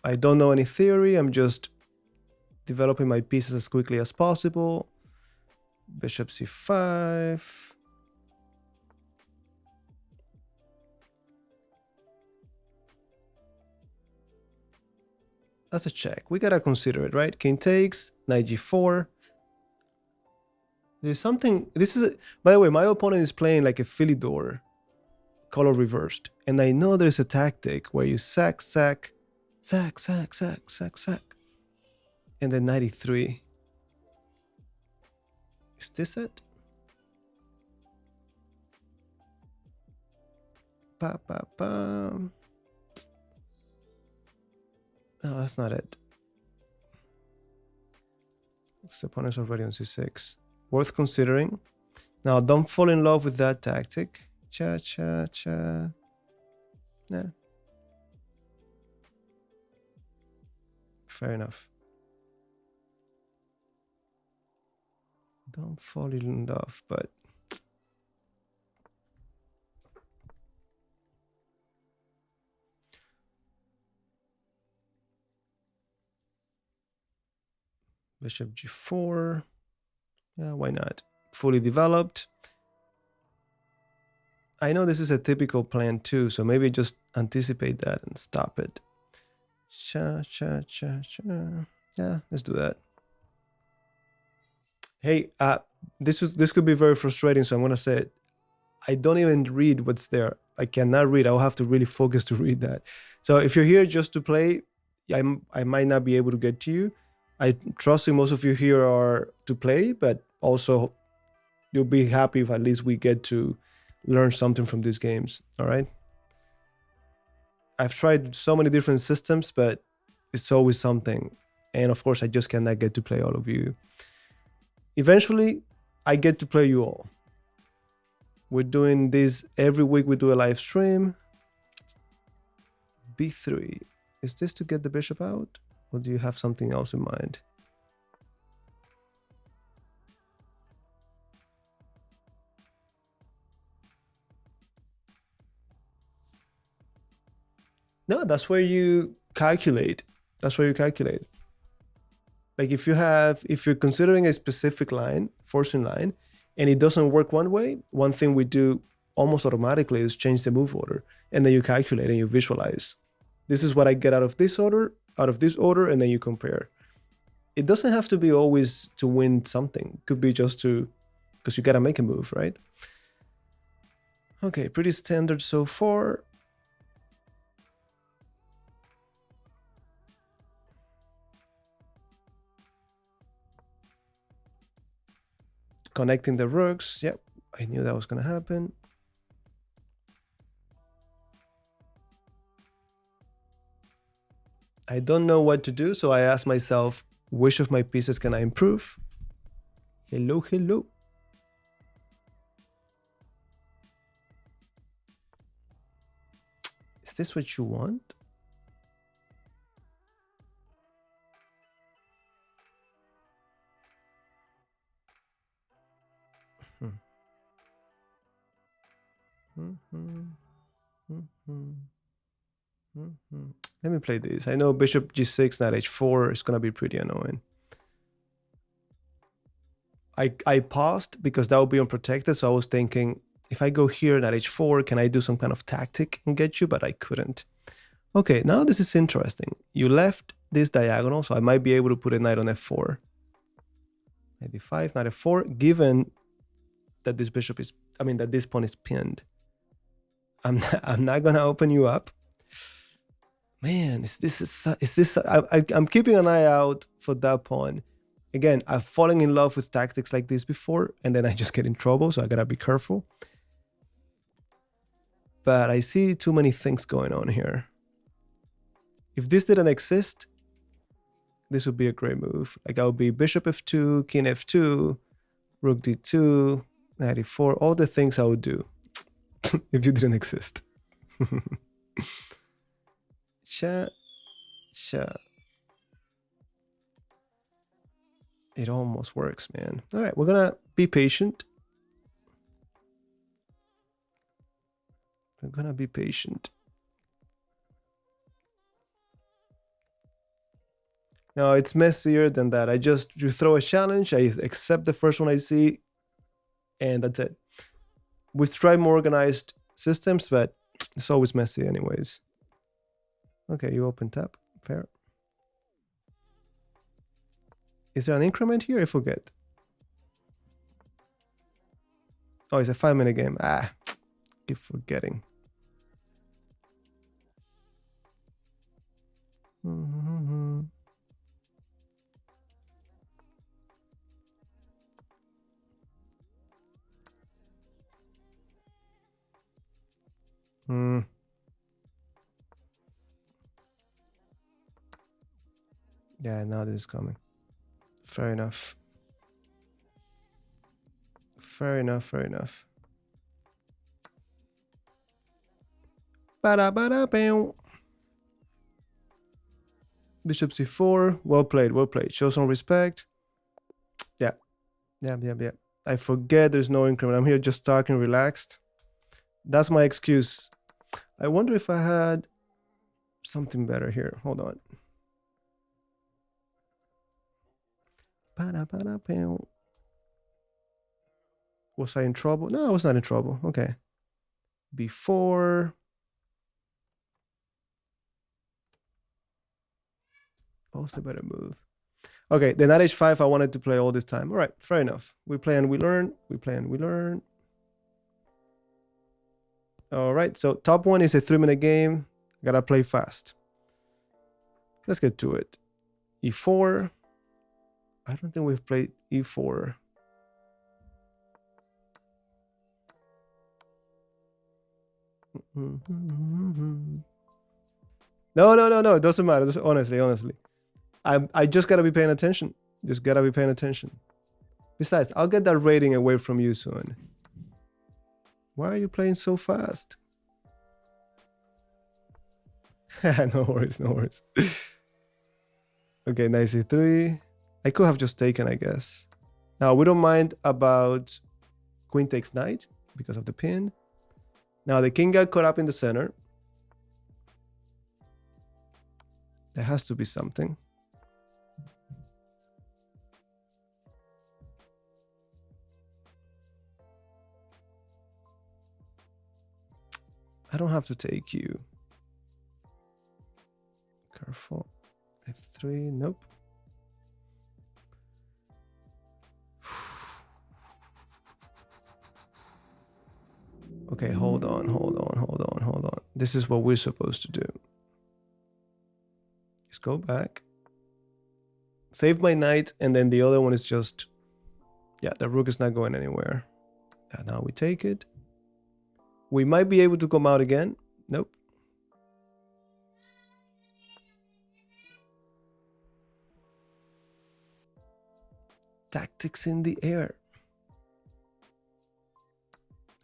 Speaker 1: I don't know any theory. I'm just developing my pieces as quickly as possible. Bishop c5. That's a check. We gotta consider it, right? King takes, knight g4. There's something. This is, by the way, my opponent is playing like a Philidor, color reversed, and I know there's a tactic where you sack, and then 93. Is this it? No, that's not it. This opponent's already on c6. Worth considering. Now, don't fall in love with that tactic. Cha. Nah. Fair enough. Don't fall in love, but bishop g4. Yeah, why not? Fully developed. I know this is a typical plan too, so maybe just anticipate that and stop it. Cha. Yeah, let's do that. Hey, this could be very frustrating, so I'm gonna say it. I don't even read what's there. I cannot read. I'll have to really focus to read that. So if you're here just to play, I might not be able to get to you. I trust that most of you here are to play, but also you'll be happy if at least we get to learn something from these games. All right. I've tried so many different systems, but it's always something. And of course, I just cannot get to play all of you. Eventually, I get to play you all. We're doing this every week. We do a live stream. b3. Is this to get the bishop out? Or do you have something else in mind? No, that's where you calculate. That's where you calculate. Like if you're considering a specific line, forcing line, and it doesn't work one way, one thing we do almost automatically is change the move order. And then you calculate and you visualize. This is what I get out of this order, and then you compare. It doesn't have to be always to win something. It could be just to, because you gotta make a move, right? Okay, pretty standard so far. Connecting the rooks. Yep, I knew that was gonna happen. I don't know what to do, so I ask myself, which of my pieces can I improve? Hello. Is this what you want? Let me play this. I know bishop g6, knight h4 is gonna be pretty annoying. I paused because that would be unprotected, so I was thinking, if I go here, knight h4, can I do some kind of tactic and get you? But I couldn't. Okay, now this is interesting. You left this diagonal, so I might be able to put a knight on f4. Knight d5, knight f4, given that this bishop is, that this pawn is pinned. I'm not gonna open you up. Man, is this? I'm keeping an eye out for that pawn. Again, I've fallen in love with tactics like this before, and then I just get in trouble, so I gotta be careful. But I see too many things going on here. If this didn't exist, this would be a great move. Like I would be bishop f2, king f2, rook d2, knight e4, all the things I would do if you didn't exist. Cha, cha. It almost works, man. All right, we're gonna be patient. We're gonna be patient. No, it's messier than that. You throw a challenge, I accept the first one I see, and that's it. We've tried more organized systems, but it's always messy anyways. Okay, you open tap, fair. Is there an increment here? I forget. Oh, it's a 5-minute game. Keep forgetting. Yeah, now this is coming. Fair enough. Fair enough, fair enough. Ba-da-ba-da-bam. Bishop c4. Well played, well played. Show some respect. Yeah. Yeah. I forget there's no increment. I'm here just talking relaxed. That's my excuse. I wonder if I had something better here. Hold on. Ba-da-ba-da-bam. Was I in trouble? No, I was not in trouble. Okay. Before. What was the better move? Okay, the knight h5 I wanted to play all this time. All right, fair enough. We play and we learn. We play and we learn. All right, so top one is a 3-minute game. Gotta play fast. Let's get to it. e4. I don't think we've played e4. No. It doesn't matter. Honestly. I just gotta be paying attention. Just gotta be paying attention. Besides, I'll get that rating away from you soon. Why are you playing so fast? No worries. Okay, knight c3. I could have just taken, I guess. Now, we don't mind about queen takes knight because of the pin. Now, the king got caught up in the center. There has to be something. I don't have to take you. Careful. f3, nope. Okay, hold on. This is what we're supposed to do. Just go back. Save my knight, and then the other one is just... Yeah, the rook is not going anywhere. Yeah, now we take it. We might be able to come out again. Nope. Tactics in the air.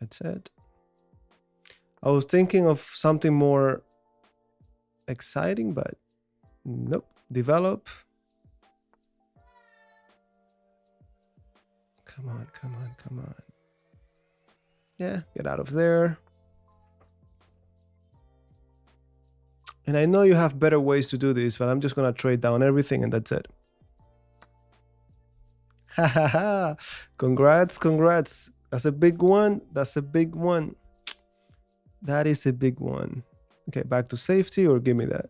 Speaker 1: That's it. I was thinking of something more exciting, but nope. Develop. Come on. Yeah, get out of there. And I know you have better ways to do this, but I'm just going to trade down everything and that's it. Congrats. That's a big one. That is a big one. Okay, back to safety or give me that.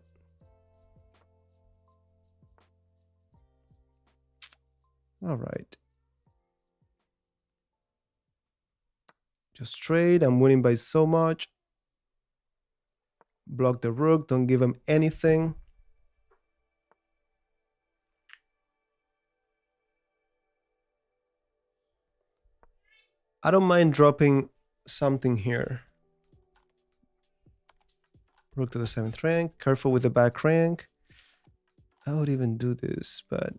Speaker 1: All right. Just trade. I'm winning by so much. Block the rook. Don't give him anything. I don't mind dropping something here. Rook to the 7th rank. Careful with the back rank. I would even do this, but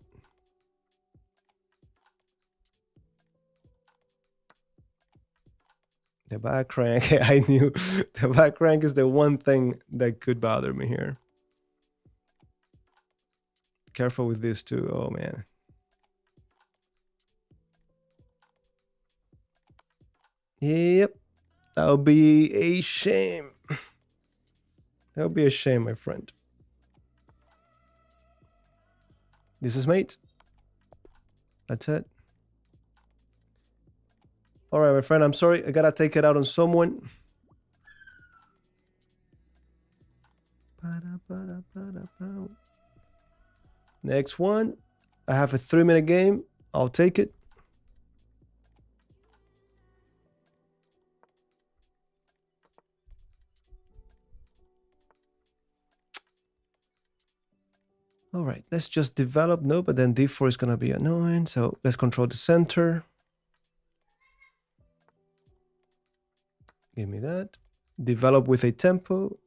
Speaker 1: the back rank, I knew the back rank is the one thing that could bother me here. Careful with this too. Oh man. Yep. That would be a shame. That would be a shame, my friend. This is mate. That's it. All right, my friend, I'm sorry. I gotta take it out on someone. Next one. I have a 3-minute game. I'll take it. All right, let's just develop. No, but then d4 is going to be annoying. So let's control the center. Give me that. Develop with a tempo.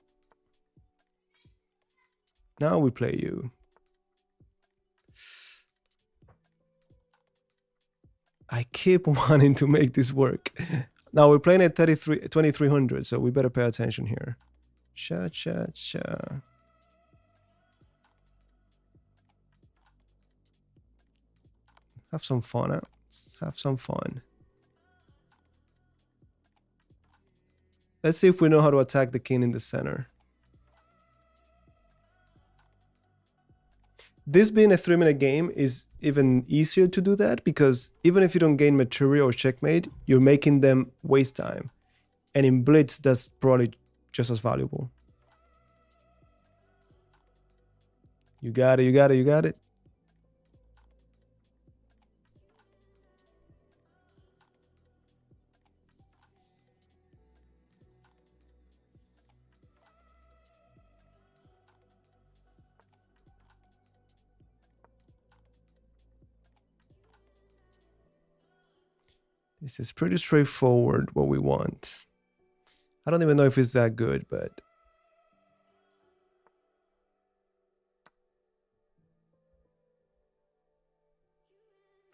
Speaker 1: Now we play you. I keep wanting to make this work. Now we're playing at 2300, so we better pay attention here. Cha, cha, cha. Have some fun, huh? Let's have some fun. Let's see if we know how to attack the king in the center. This being a 3-minute game is even easier to do that because even if you don't gain material or checkmate, you're making them waste time. And in blitz, that's probably just as valuable. You got it, you got it, you got it. This is pretty straightforward what we want. I don't even know if it's that good, but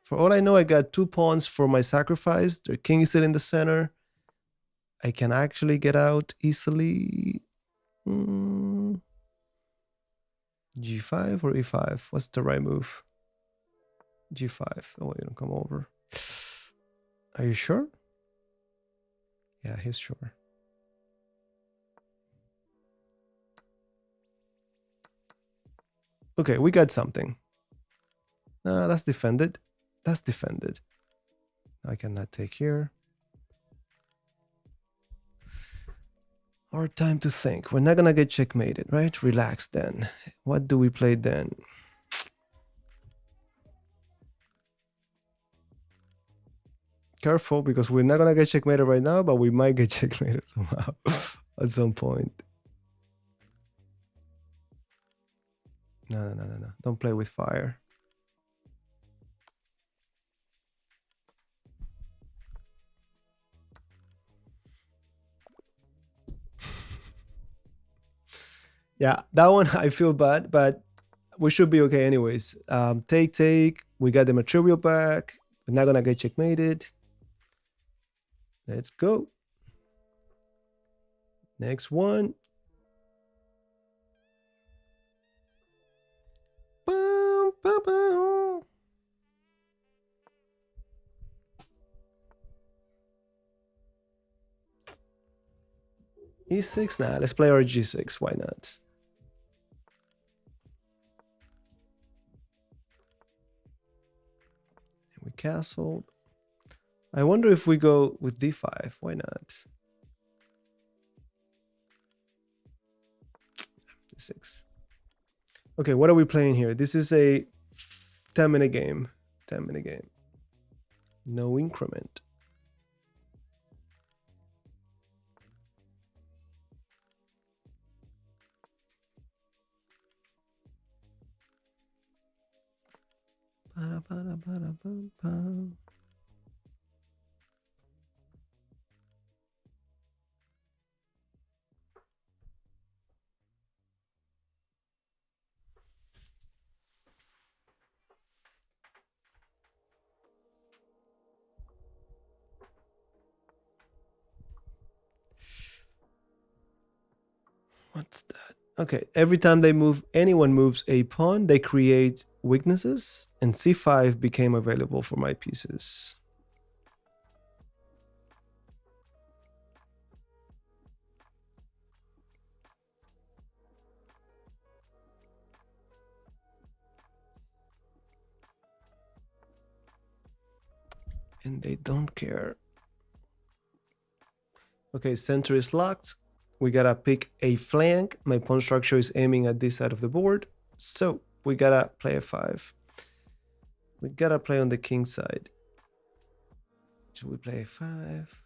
Speaker 1: for all I know, I got 2 pawns for my sacrifice. Their king is still in the center. I can actually get out easily. G5 or E5? What's the right move? G5. Oh, wait, don't come over. Are you sure? Yeah, he's sure. Okay, we got something. No, that's defended. That's defended. I cannot take here. Hard time to think. We're not gonna get checkmated, right? Relax then. What do we play then? Careful, because we're not gonna get checkmated right now, but we might get checkmated somehow at some point. No. Don't play with fire. Yeah, that one I feel bad, but we should be okay anyways. Take. We got the material back. We're not gonna get checkmated. Let's go. Next one. Bum, bum, bum. E6? Nah, let's play our G6. Why not? And we castled. I wonder if we go with D5. Why not? D6. Okay, what are we playing here? This is a 10-minute game. 10-minute game. No increment. What's that? Okay, every time anyone moves a pawn, they create weaknesses, and c5 became available for my pieces. And they don't care. Okay, center is locked. We gotta pick a flank. My pawn structure is aiming at this side of the board. So we gotta play a 5. We gotta play on the king side. Should we play a 5?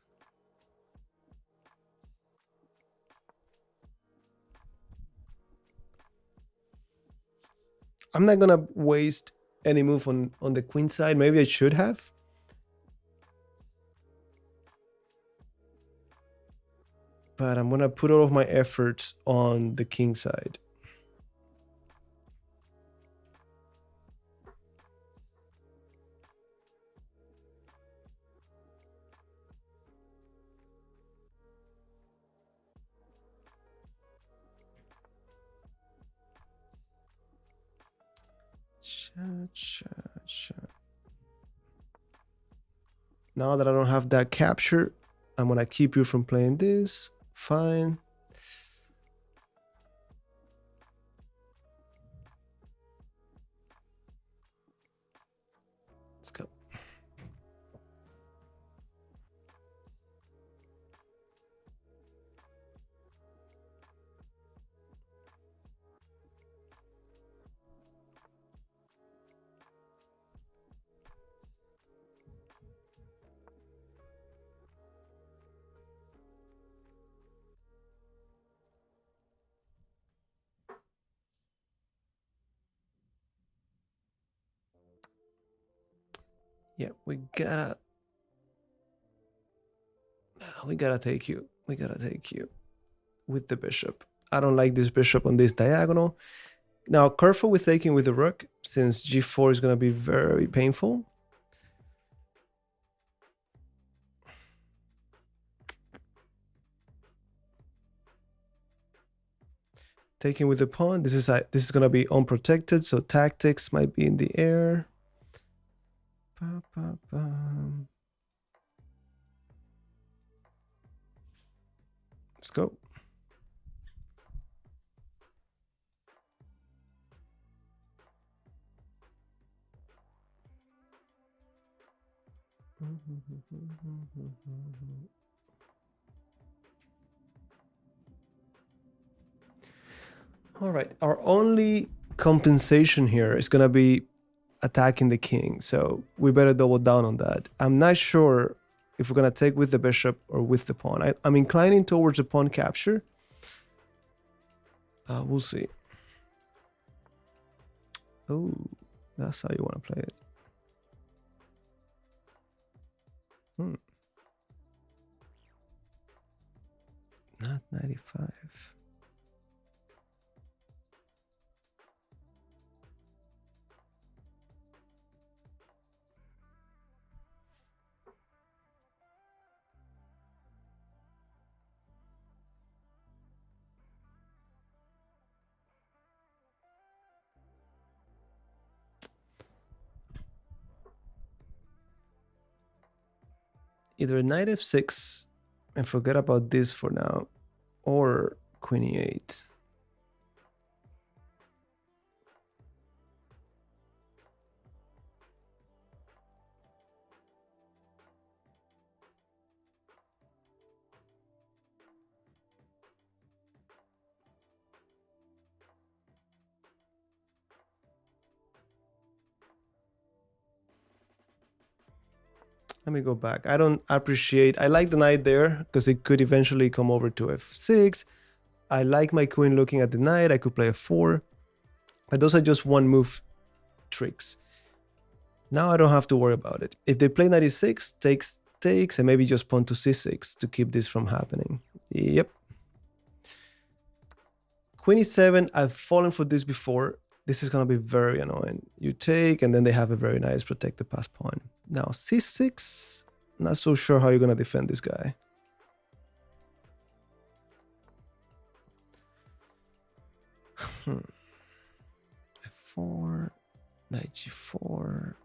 Speaker 1: I'm not gonna waste any move on the queen side. Maybe I should have. But I'm gonna put all of my efforts on the king side. Now that I don't have that capture, I'm gonna keep you from playing this. Fine. Let's go. Yeah, we gotta take you. We gotta take you with the bishop. I don't like this bishop on this diagonal. Now, careful with taking with the rook, since g4 is gonna be very painful. Taking with the pawn. This is gonna be unprotected, so tactics might be in the air. Let's go. All right, our only compensation here is gonna be attacking the king, so we better double down on that. I'm not sure if we're gonna take with the bishop or with the pawn. I'm inclining towards a pawn capture. We'll see. Oh, that's how you want to play it. Not 95. Either knight f6 and forget about this for now, or queen e8. Let me go back. I don't appreciate, I like the knight there because it could eventually come over to f6. I like my queen looking at the knight. I could play a 4, but those are just one move tricks. Now I don't have to worry about it. If they play knight e6, takes, and maybe just pawn to c6 to keep this from happening. Yep. Queen e7, I've fallen for this before. This is going to be very annoying. You take, and then they have a very nice protected pass pawn. Now c6, not so sure how you're going to defend this guy. f4, knight g4.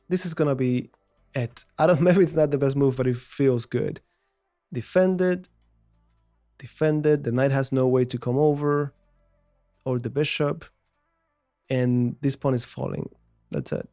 Speaker 1: This is going to be it. I don't, maybe it's not the best move, but it feels good. Defended. The knight has no way to come over, or the bishop, and this pawn is falling. That's it.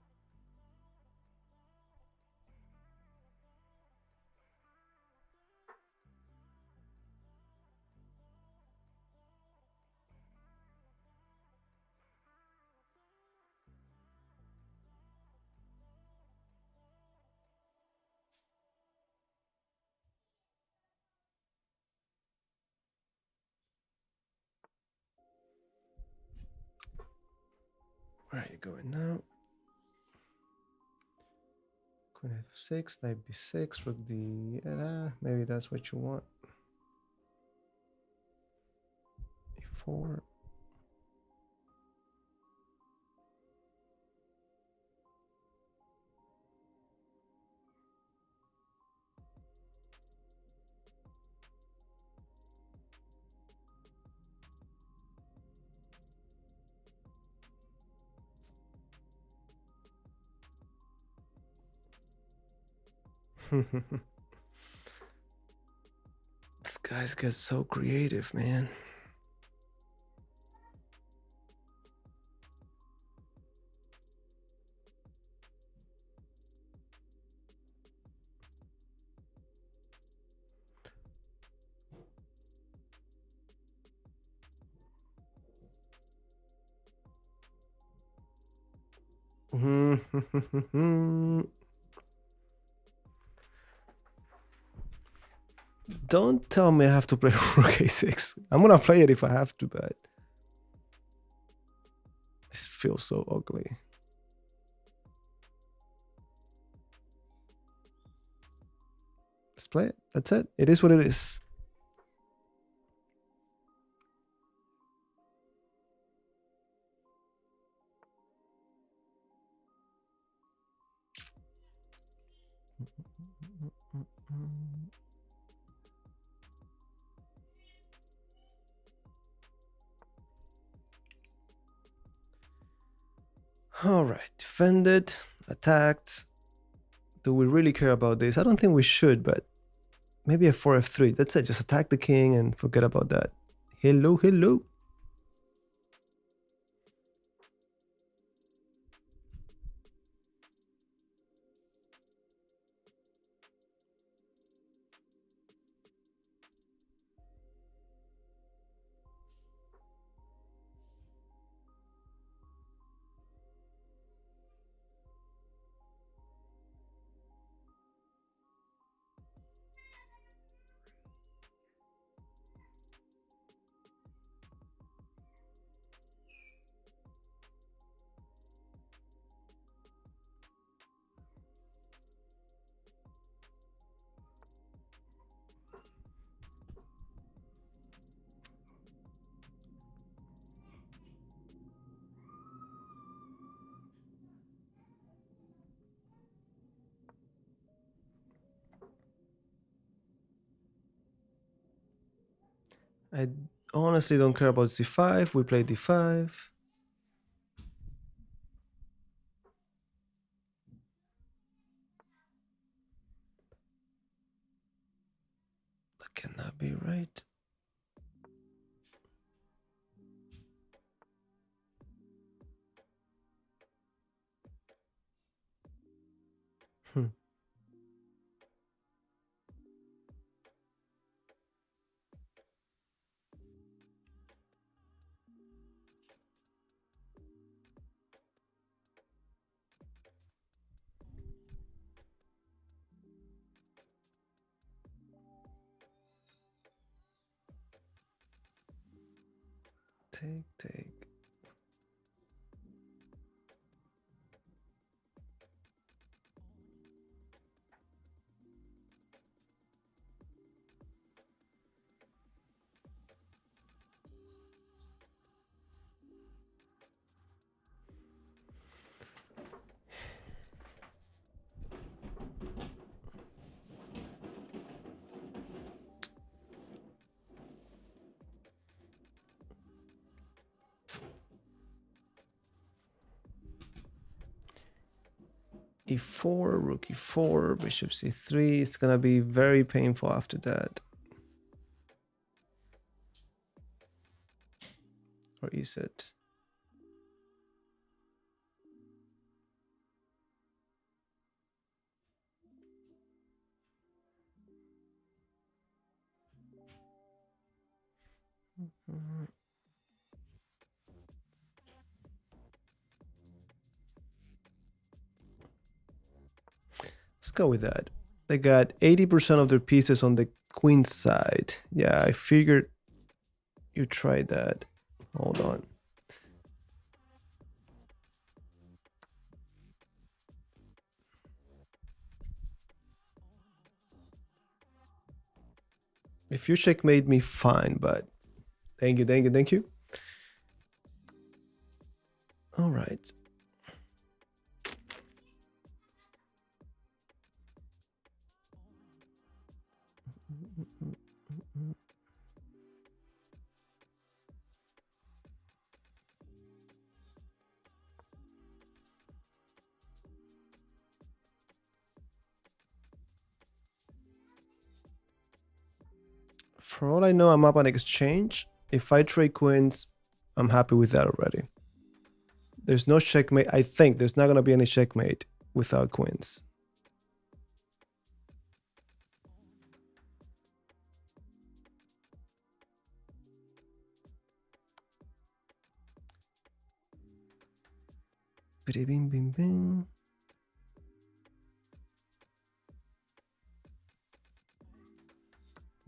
Speaker 1: Where are you going now? Queen f6, knight b6, rook d. Maybe that's what you want. e4. These guys get so creative, man. Don't tell me I have to play rook a6. I'm gonna play it if I have to, but this feels so ugly. Let's play it. That's it. It is what it is. All right, defended, attacked. Do we really care about this? I don't think we should, but maybe a 4 f3. That's it. Just attack the king and forget about that. Hello, hello. I honestly don't care about c5. We play d5. That cannot be right. Take. E4, rook e4, bishop c3. It's gonna be very painful after that. Or is it? Let's go with that. They got 80% of their pieces on the queen side. Yeah, I figured you tried that. Hold on. If you checkmate me, fine, but thank you. All right. For all I know, I'm up on exchange. If I trade queens, I'm happy with that already. There's no checkmate. I think there's not going to be any checkmate without queens. Bing, bing, bing.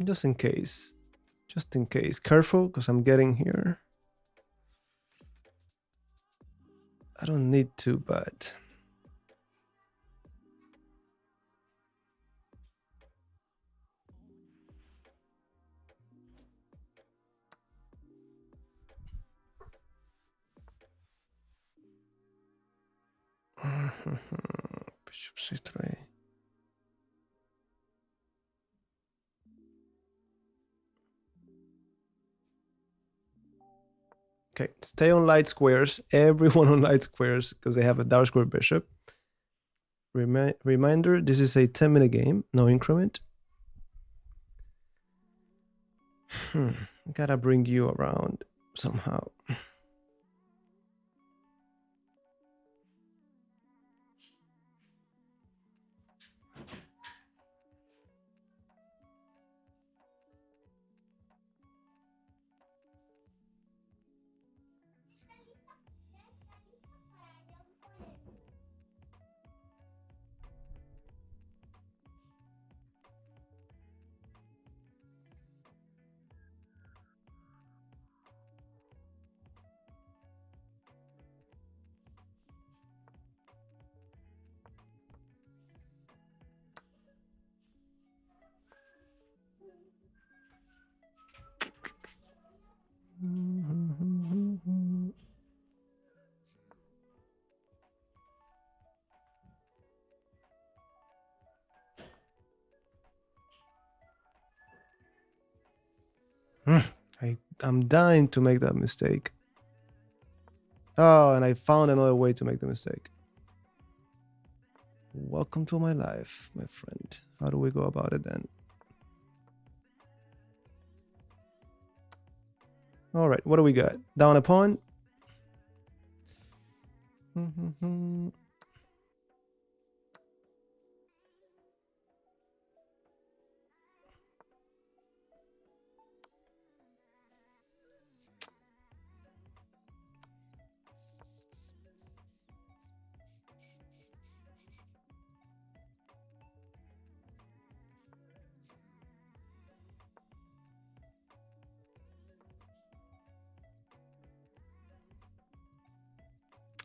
Speaker 1: Just in case. Just in case. Careful, because I'm getting here. I don't need to, but... Bishop c3. Okay, stay on light squares. Everyone on light squares, because they have a dark square bishop. Reminder, this is a 10-minute game, no increment. Gotta bring you around somehow. I'm dying to make that mistake. Oh, and I found another way to make the mistake. Welcome to my life, my friend. How do we go about it then? All right, what do we got? Down a pawn.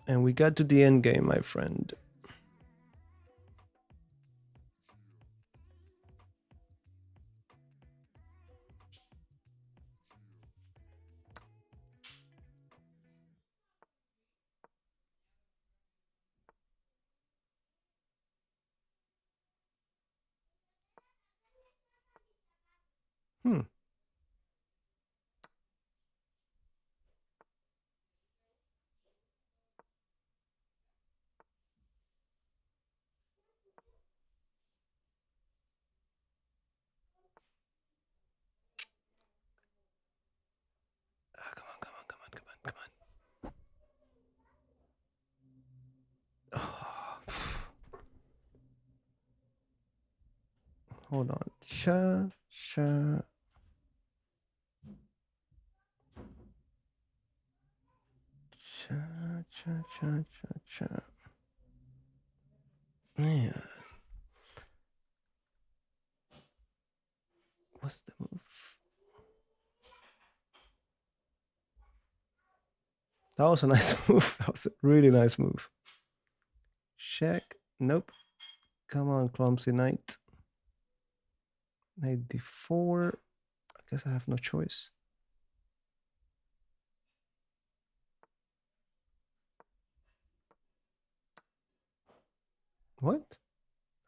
Speaker 1: And we got to the end game, my friend. Hmm. Come on, come on, come on, come on, come on. Hold on. Cha, cha. Cha, cha, cha, cha, cha. Man. What's the move? That was a nice move. That was a really nice move. Check. Nope. Come on, clumsy knight. Knight d4. I guess I have no choice. What?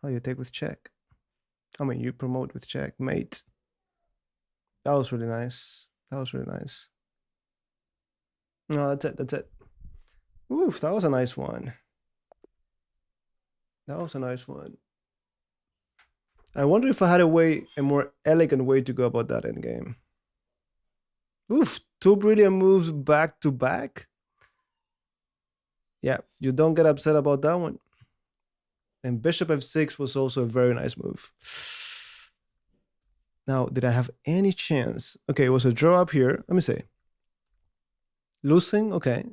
Speaker 1: Oh, you take with check. I mean, you promote with check, mate. That was really nice. That was really nice. No, that's it. That's it. Oof, that was a nice one. That was a nice one. I wonder if I had a more elegant way to go about that endgame. Oof, two brilliant moves back to back. Yeah, you don't get upset about that one. And bishop f6 was also a very nice move. Now, did I have any chance? Okay, it was a draw up here. Let me see. Losing, okay.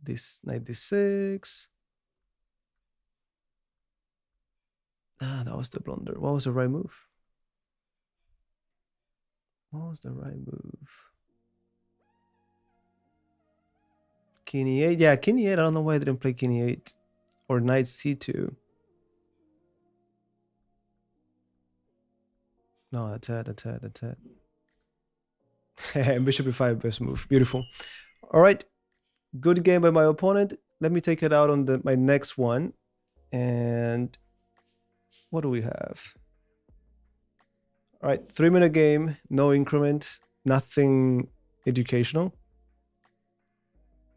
Speaker 1: This knight d6. Ah, that was the blunder. What was the right move? What was the right move? King e8. Yeah, king e8. I don't know why I didn't play king e8 or knight c2. No, that's it. That's it. That's it. And bishop e5, best move. Beautiful. All right. Good game by my opponent. Let me take it out on my next one. And what do we have? All right. 3-minute game. No increment. Nothing educational.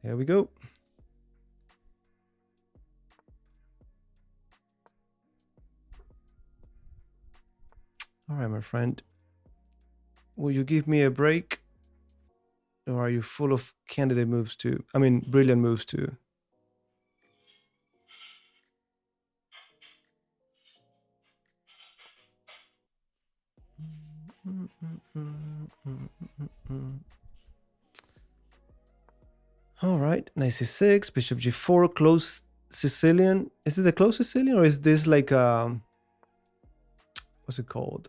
Speaker 1: Here we go. All right, my friend. Will you give me a break? Or are you full of candidate moves too? I mean, brilliant moves too. All right, knight c6, bishop g4, close Sicilian. Is this a close Sicilian or is this like what's it called?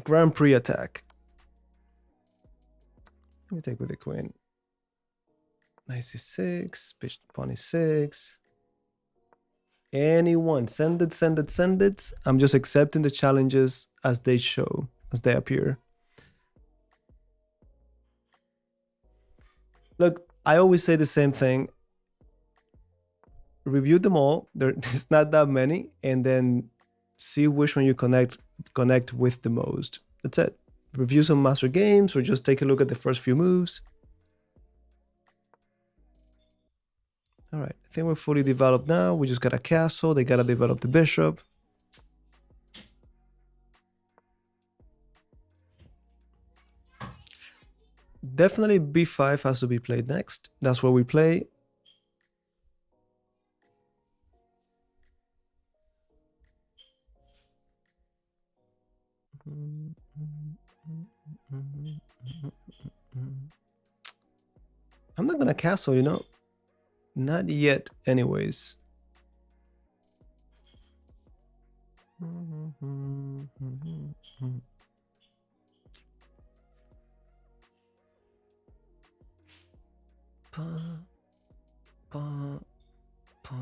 Speaker 1: Grand Prix attack. Let me take with the queen. Knight c6, bishop pawn e6. Anyone, send it, send it, send it. I'm just accepting the challenges as they show, as they appear. Look, I always say the same thing. Review them all. There's not that many, and then see which one you connect with the most. That's it. Review some master games or just take a look at the first few moves. All right, I think we're fully developed now. We just got a castle. They got to develop the bishop. Definitely b5 has to be played next. That's what we play. I'm not gonna castle, you know. Not yet, anyways. Pa, pa, pa.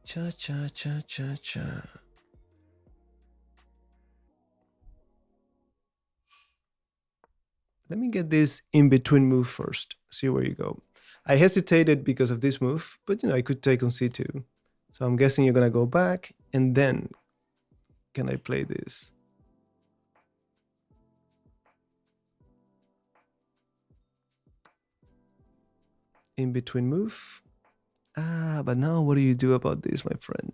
Speaker 1: Cha cha cha cha cha. Let me get this in between move first. See where you go. I hesitated because of this move, but I could take on c2. So I'm guessing you're gonna go back, and then can I play this? In between move. But now what do you do about this, my friend?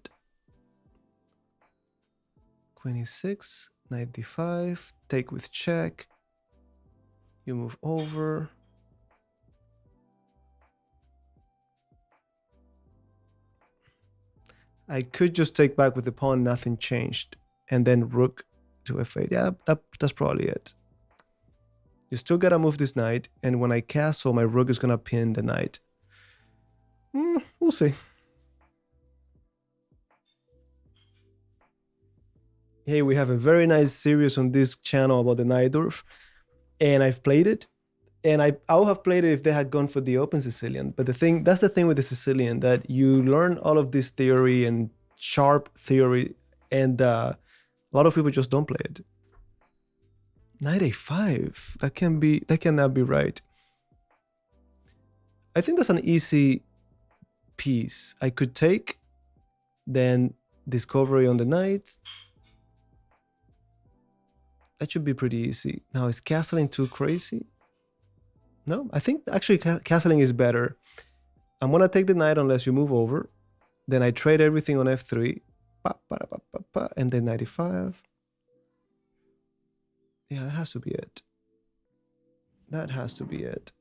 Speaker 1: 26, 95, take with check. You move over. I could just take back with the pawn, nothing changed, and then rook to f8. Yeah, that's probably it. You still gotta move this knight, and when I castle, my rook is gonna pin the knight. We'll see. Hey, we have a very nice series on this channel about the Najdorf, and I've played it. And I would have played it if they had gone for the open Sicilian. But that's the thing with the Sicilian, that you learn all of this theory and sharp theory, and a lot of people just don't play it. Knight a5. That cannot be right. I think that's an easy piece. I could take, then discovery on the knight. That should be pretty easy. Now, is castling too crazy? No, I think actually castling is better. I'm gonna take the knight unless you move over. Then I trade everything on f3. And then 95. Yeah, that has to be it. That has to be it.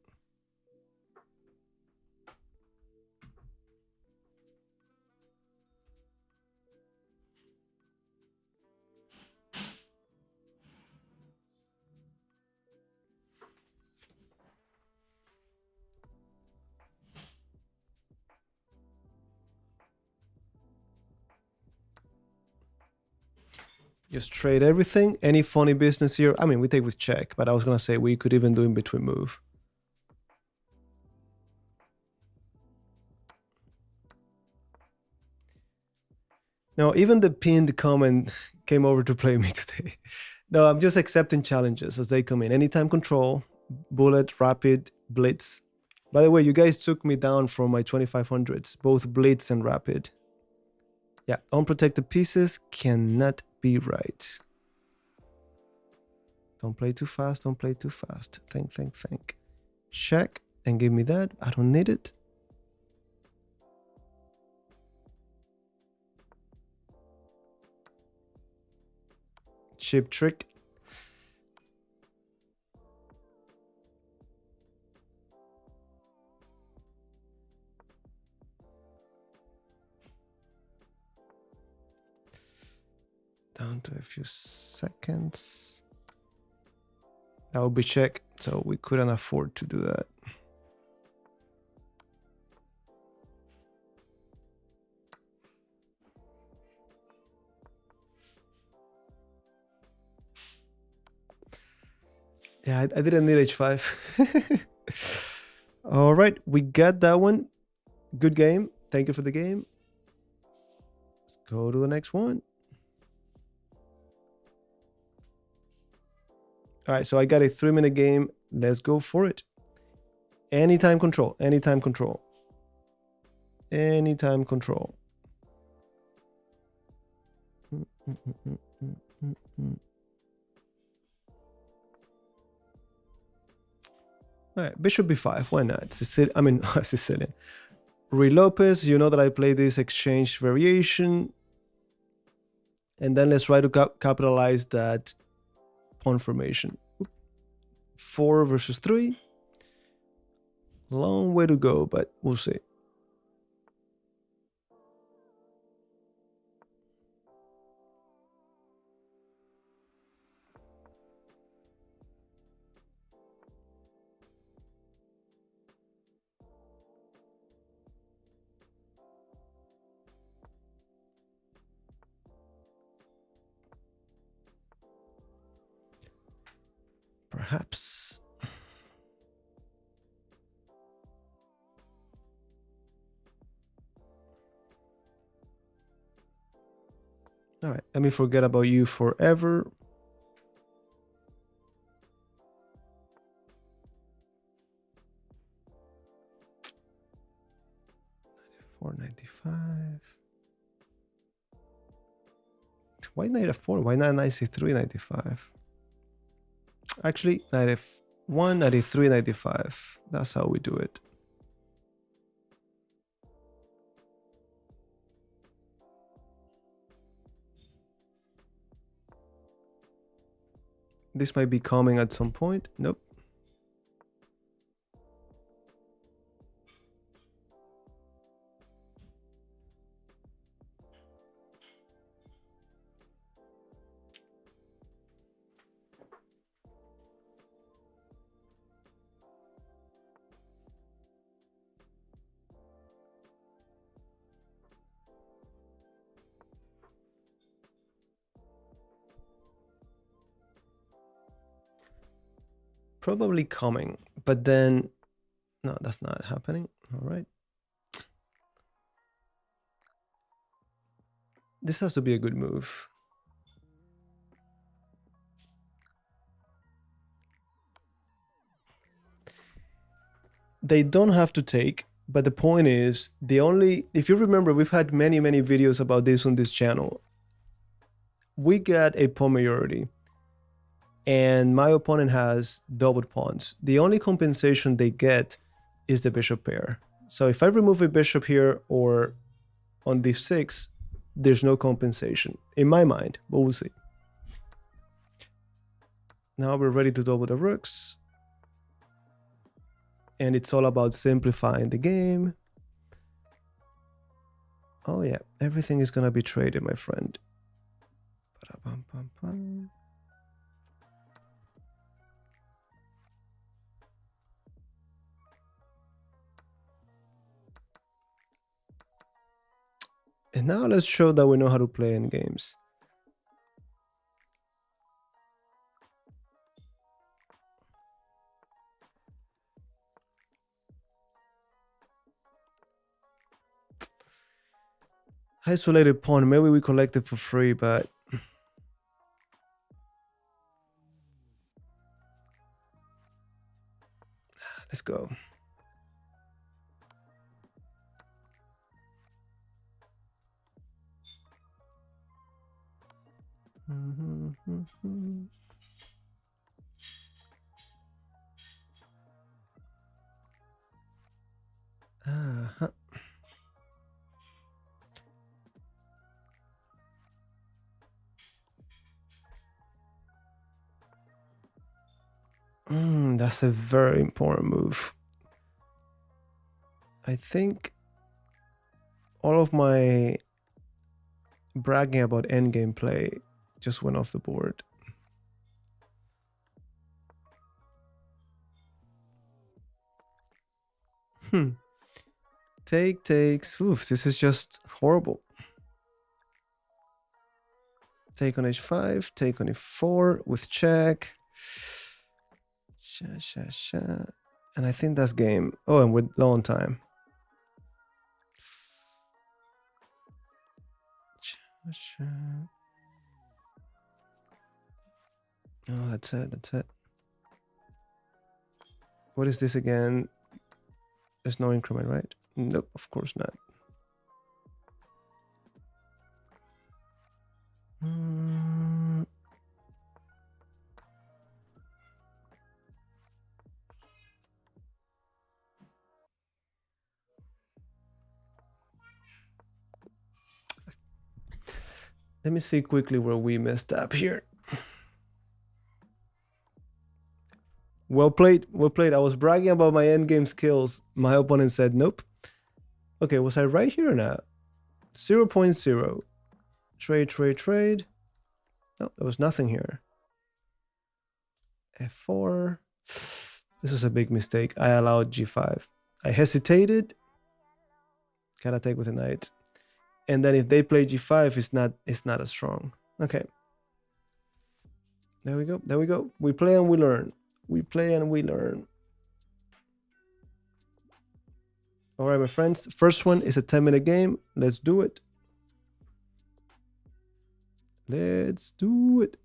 Speaker 1: Just trade everything. Any funny business here? I mean, we take with check, but I was gonna say we could even do in between move. No, even the pinned comment came over to play me today. No, I'm just accepting challenges as they come in. Anytime control, bullet, rapid, blitz. By the way, you guys took me down from my 2500s, both blitz and rapid. Yeah, unprotected pieces cannot be right. Don't play too fast, don't play too fast. Think. Check and give me that. I don't need it. Chip trick. Down to a few seconds. That will be check, so we couldn't afford to do that. Yeah, I didn't need h5. All right, we got that one. Good game. Thank you for the game. Let's go to the next one. All right, so I got a 3-minute game. Let's go for it. Anytime control, anytime control. Anytime control. All right, bishop b5. Why not? Sicilian. Ruy Lopez, you know that I play this exchange variation. And then let's try to capitalize that pawn formation. 4 versus 3. Long way to go, but we'll see. Perhaps. All right, let me forget about you forever. $4.95. Why 94? Why not 93.95? Actually, 91, 93.95. That's how we do it. This might be coming at some point. Nope. Probably coming, but then no, that's not happening. All right. This has to be a good move. They don't have to take, but the point is, if you remember, we've had many videos about this on this channel. We get a pawn majority, and my opponent has doubled pawns. The only compensation they get is the bishop pair. So if I remove a bishop here or on d6, there's no compensation in my mind, but we'll see. Now we're ready to double the rooks. And it's all about simplifying the game. Oh yeah, everything is gonna be traded, my friend. Ba-da-bum-bum-bum. And now let's show that we know how to play in games. Isolated pawn, maybe we collect it for free, but let's go. Uh-huh. That's a very important move. I think all of my bragging about endgame play just went off the board. Takes. Oof, this is just horrible. Take on h5, take on e4 with check. And I think that's game. Oh, and we're low on time. Oh, that's it. What is this again? There's no increment, right? Nope, of course not. Let me see quickly where we messed up here. Well played. I was bragging about my endgame skills. My opponent said nope. Okay, was I right here or not? 0.0. Trade. No, there was nothing here. F4. This was a big mistake. I allowed g5. I hesitated. Gotta take with a knight. And then if they play g5, it's not as strong. Okay. There we go. We play and we learn. We play and we learn. All right, my friends. First one is a 10-minute game. Let's do it. Let's do it.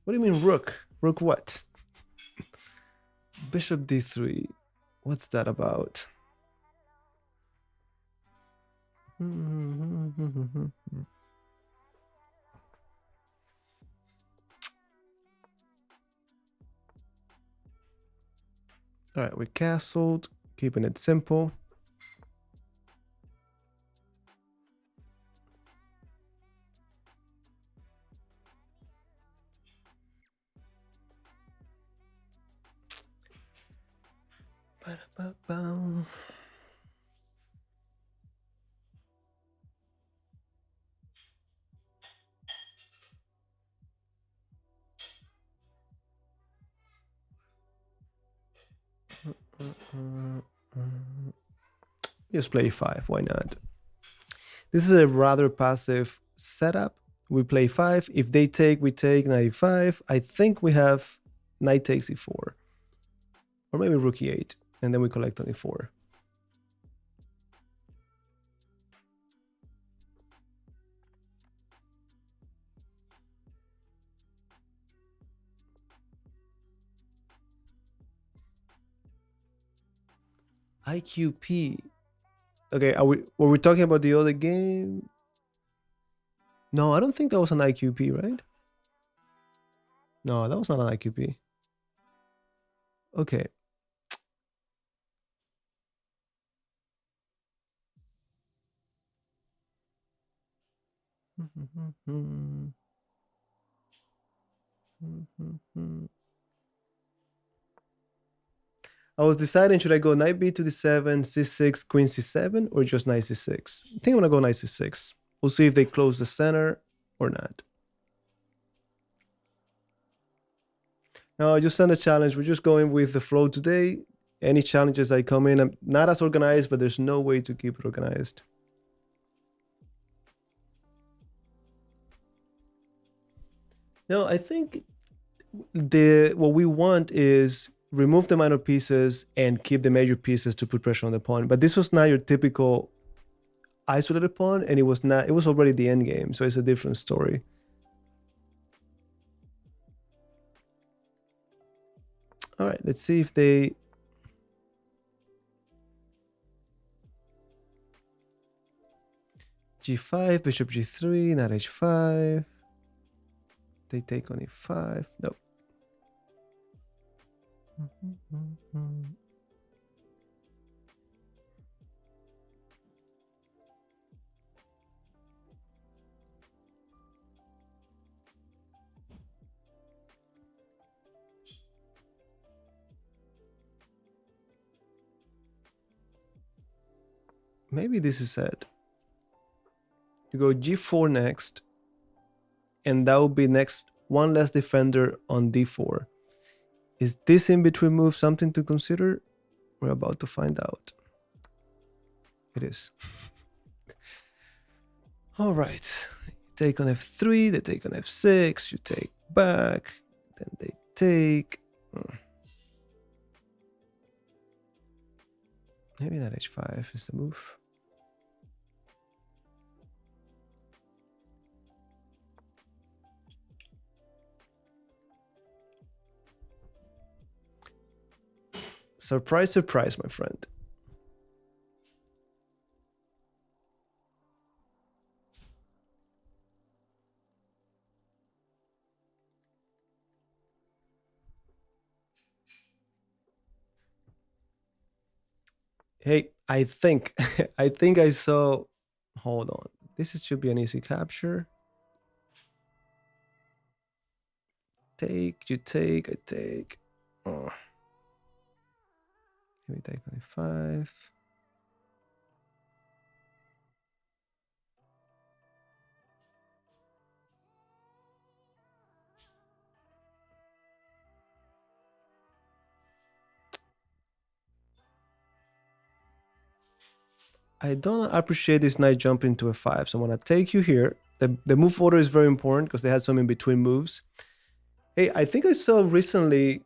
Speaker 1: What do you mean rook? Rook what? Bishop d3. What's that about? All right, we castled, keeping it simple. Ba-da-ba-bow. Just play 5, why not? This is a rather passive setup. We play 5. If they take, we take knight e5. I think we have knight takes e4. Or maybe rook e8. And then we collect on e4. IQP. Okay, were we talking about the other game? No, I don't think that was an IQP, right? No, that was not an IQP. Okay. I was deciding, should I go knight b to d7, c6, queen c7, or just knight c6? I think I'm gonna go knight c6. We'll see if they close the center or not. No, I just sent a challenge. We're just going with the flow today. Any challenges that come in, I'm not as organized, but there's no way to keep it organized. No, I think what we want is remove the minor pieces and keep the major pieces to put pressure on the pawn. But this was not your typical isolated pawn, and it was already the end game, so it's a different story. All right, let's see if they g5, bishop g3, knight h5. They take on e5. Nope. Maybe this is it. You go g4 next, and that will be next one less defender on d4. Is this in between move something to consider? We're about to find out. It is. All right. You take on f3, they take on f6, you take back, then they take. Maybe that h5 is the move. Surprise, surprise, my friend. Hey, I think I saw. Hold on. Should be an easy capture. Take, you take, I take. Oh. Maybe take on e5. I don't appreciate this knight jumping to a 5, so I'm gonna take you here. the move order is very important because they had some in between moves. Hey, I think I saw recently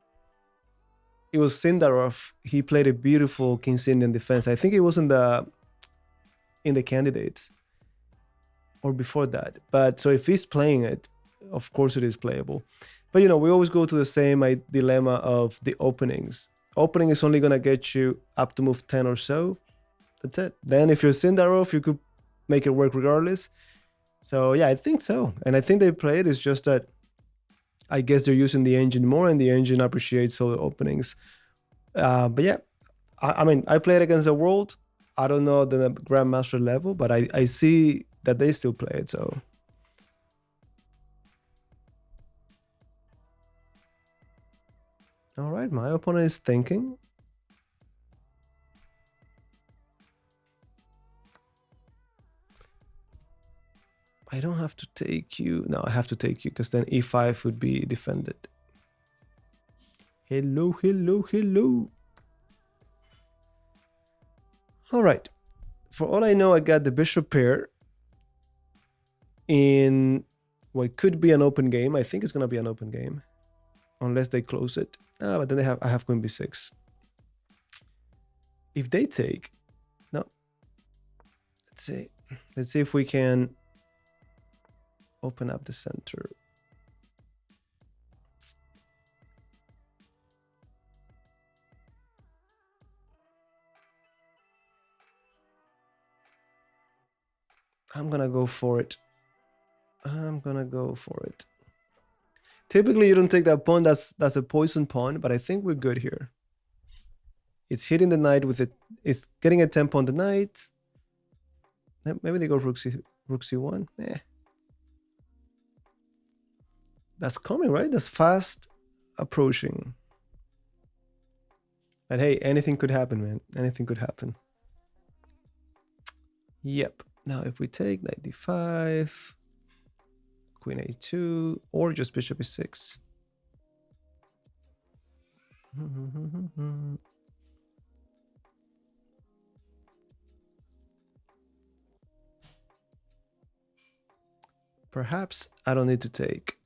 Speaker 1: it was Sindarov. He played a beautiful King's Indian defense. I think it was in the candidates or before that. But so if he's playing it, of course it is playable. But we always go to the same dilemma of the openings. Opening is only gonna get you up to move 10 or so. That's it. Then if you're Sindarov, you could make it work regardless. So yeah, I think so. And I think they play it. It's just that I guess they're using the engine more, and the engine appreciates all the openings. But yeah, I mean, I played against the world. I don't know the grandmaster level, but I see that they still play it. So all right, my opponent is thinking. I don't have to take you. No, I have to take you because then e5 would be defended. Hello, hello, hello. All right. For all I know, I got the bishop pair in what could be an open game. I think it's going to be an open game unless they close it. But then I have queen b6. If they take, no. Let's see if we can open up the center. I'm gonna go for it. Typically, you don't take that pawn. That's a poison pawn, but I think we're good here. It's hitting the knight with it. It's getting a tempo on the knight. Maybe they go rook c1. That's coming, right? That's fast approaching. But hey, anything could happen, man. Anything could happen. Yep. Now, if we take knight d5, queen a2, or just bishop e6. Perhaps I don't need to take.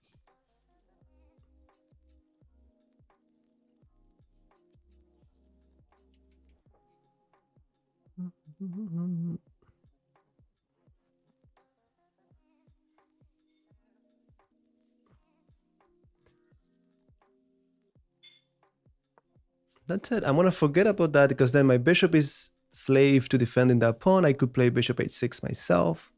Speaker 1: That's it. I'm gonna forget about that because then my bishop is slave to defending that pawn. I could play bishop h6 myself.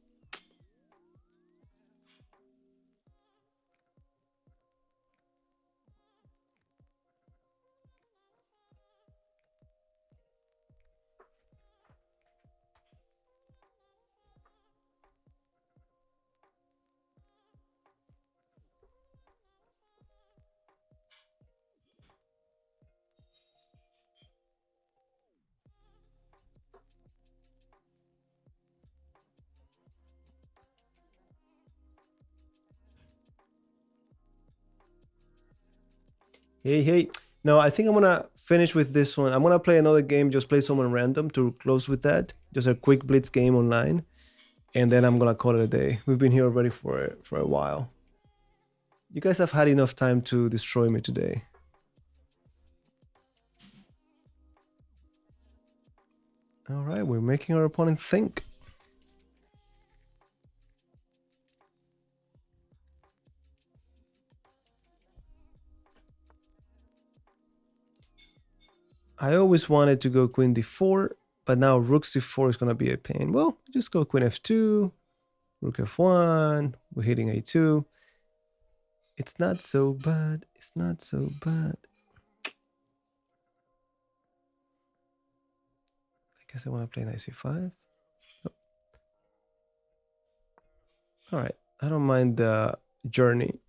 Speaker 1: Hey. No, I think I'm gonna finish with this one. I'm gonna play another game, just play someone random to close with that. Just a quick blitz game online. And then I'm gonna call it a day. We've been here already for a while. You guys have had enough time to destroy me today. All right, we're making our opponent think. I always wanted to go queen d4, but now rook c4 is going to be a pain. Well, just go queen f2, rook f1, we're hitting a2. It's not so bad. It's not so bad. I guess I want to play knight c5. Oh. All right, I don't mind the journey.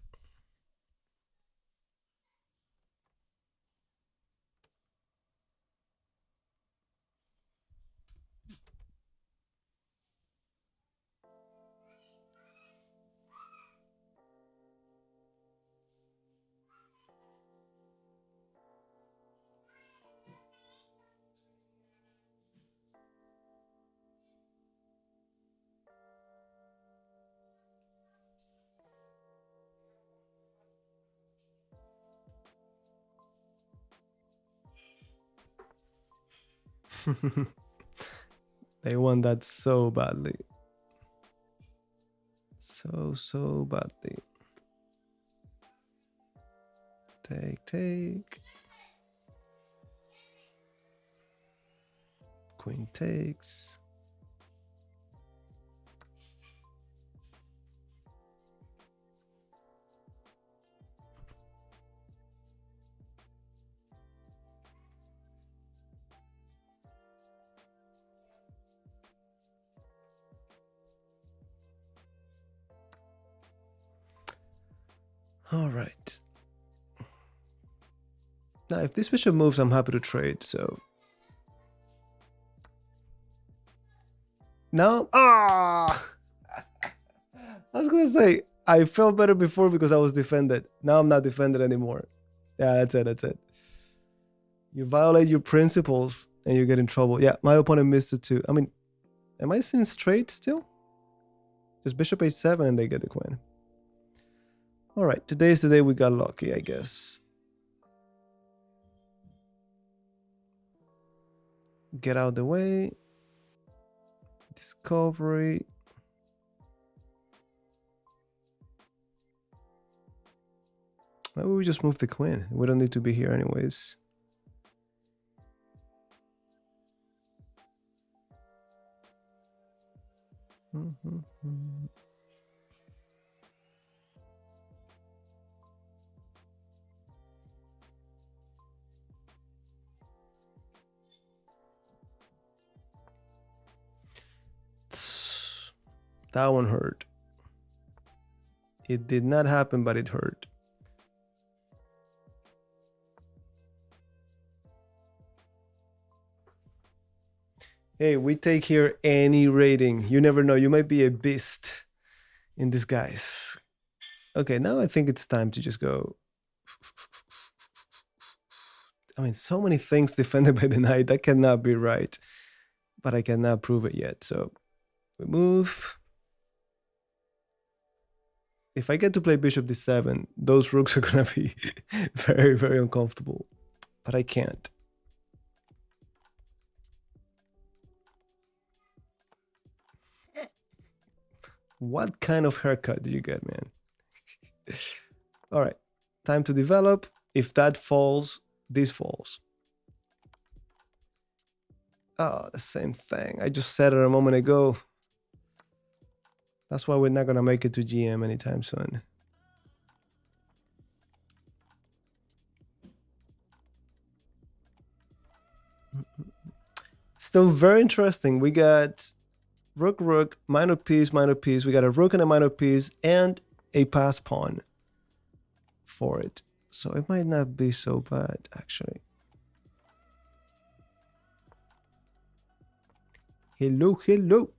Speaker 1: They want that so badly. So badly. Take. Queen takes. All right. Now, if this bishop moves, I'm happy to trade. So now, I was gonna say I felt better before because I was defended. Now I'm not defended anymore. Yeah, that's it. That's it. You violate your principles and you get in trouble. Yeah, my opponent missed it too. I mean, am I seeing straight still? Just bishop a7 and they get the queen. All right, today's the day we got lucky, I guess. Get out the way. Discovery. Maybe we just move the queen. We don't need to be here anyways. That one hurt. It did not happen, but it hurt. Hey, we take here any rating. You never know. You might be a beast in disguise. Okay, now I think it's time to just go. I mean, so many things defended by the knight. That cannot be right. But I cannot prove it yet. So we move. If I get to play bishop d7, those rooks are going to be very, very uncomfortable. But I can't. What kind of haircut did you get, man? All right, time to develop. If that falls, this falls. Oh, the same thing. I just said it a moment ago. That's why we're not going to make it to GM anytime soon. Still very interesting. We got rook, minor piece. We got a rook and a minor piece and a pass pawn for it. So it might not be so bad, actually. Hello.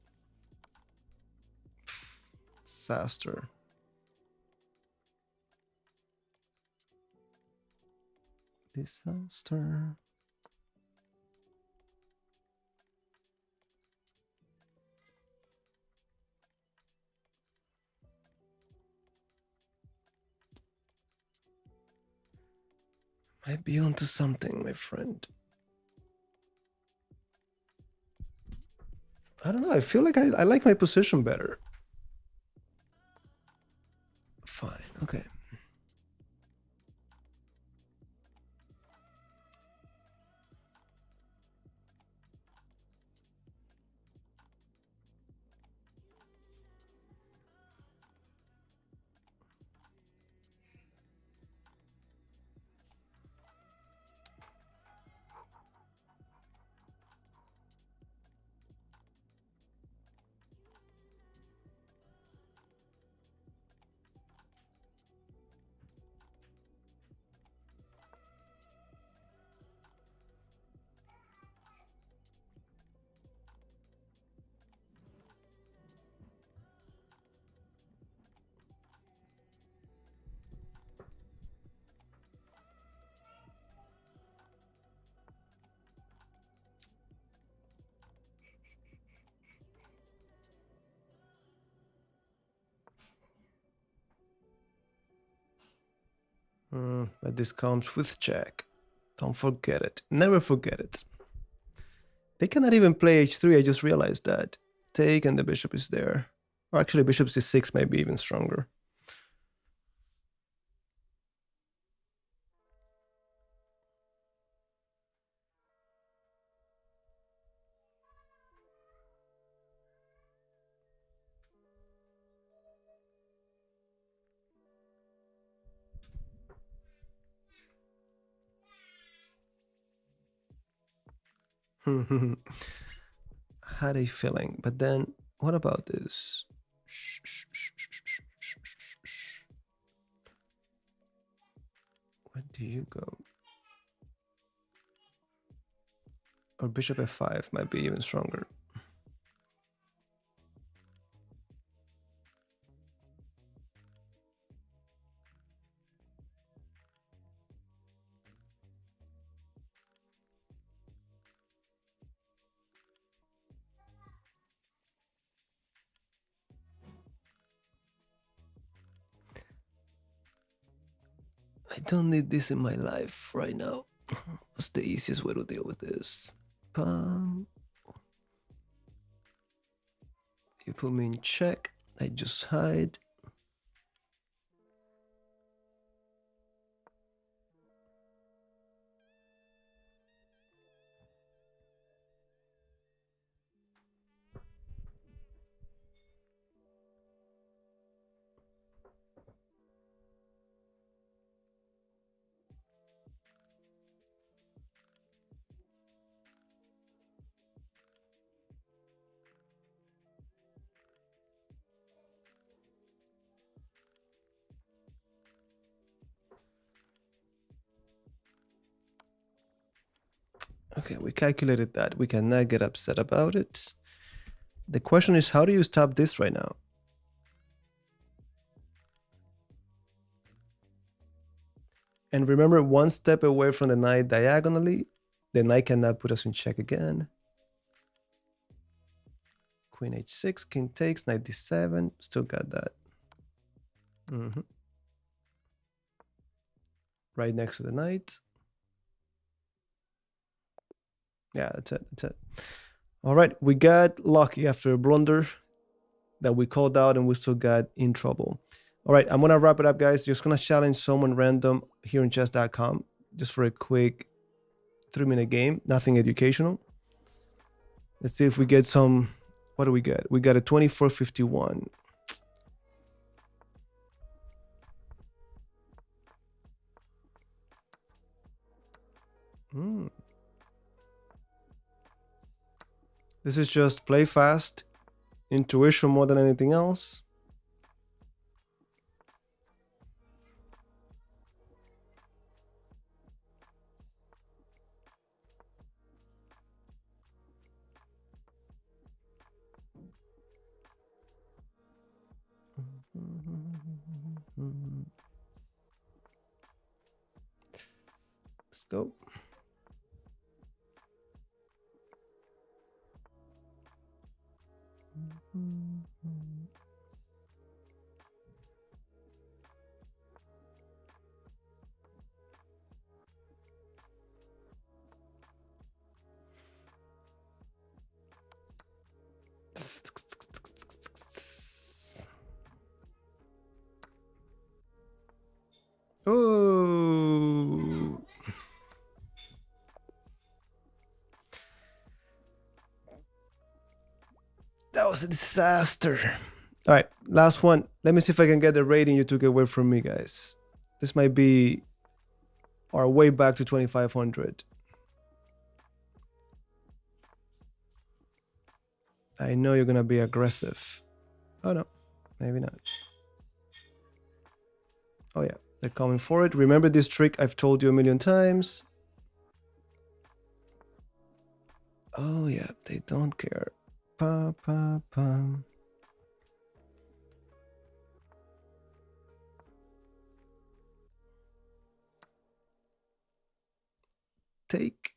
Speaker 1: Disaster. Might be onto something, my friend. I don't know. I feel like I like my position better. Fine. Okay. But this comes with check. Don't forget it. Never forget it. They cannot even play h3. I just realized that. Take and the bishop is there. Or actually, bishop c6 might be even stronger. Had a feeling, but then what about this? Where do you go? Or bishop f5 might be even stronger. I don't need this in my life right now. What's the easiest way to deal with this? You put me in check. I just hide. Okay, we calculated that. We cannot get upset about it. The question is, how do you stop this right now? And remember, one step away from the knight diagonally, the knight cannot put us in check again. Queen h6, king takes, knight d7, still got that. Right next to the knight. Yeah, that's it, that's it. All right, we got lucky after a blunder that we called out and we still got in trouble. All right, I'm gonna wrap it up, guys. Just gonna challenge someone random here in chess.com just for a quick 3-minute game, nothing educational. Let's see if we get some, what do we get? We got a 2451. This is just play fast, intuition more than anything else. Let's go. Oh. That was a disaster. All right, last one. Let me see if I can get the rating you took away from me, guys. This might be our way back to 2500. I know you're gonna be aggressive. Oh no, maybe not. Oh yeah, they're coming for it. Remember this trick I've told you a million times. Oh yeah, they don't care. Pa pa pa. Take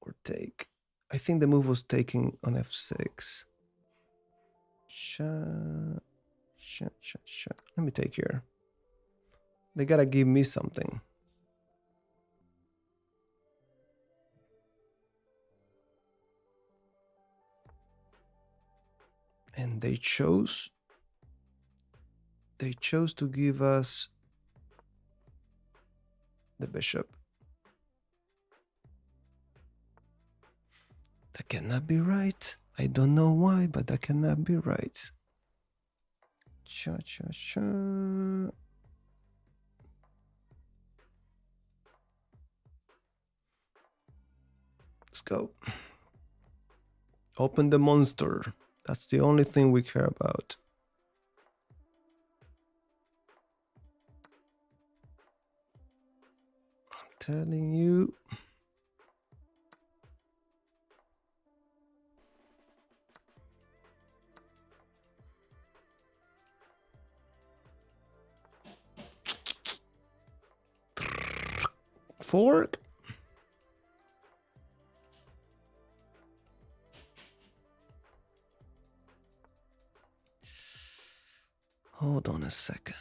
Speaker 1: or take. I think the move was taking on f6. Let me take here. They gotta give me something. And they chose to give us the bishop. That cannot be right. I don't know why, but that cannot be right. Cha-cha-cha. Let's go. Open the monster. That's the only thing we care about. I'm telling you. Fork. Hold on a second.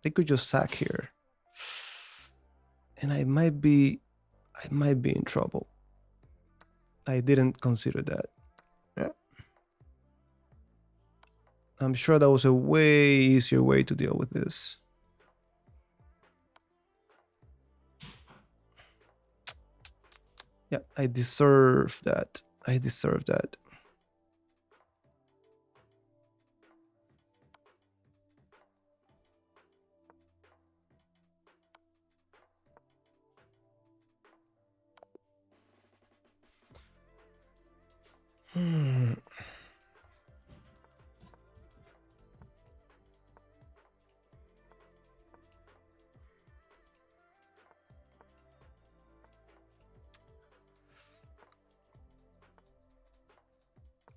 Speaker 1: They could just sack here. And I might be in trouble. I didn't consider that. Yeah. I'm sure that was a way easier way to deal with this. Yeah, I deserve that. I deserve that.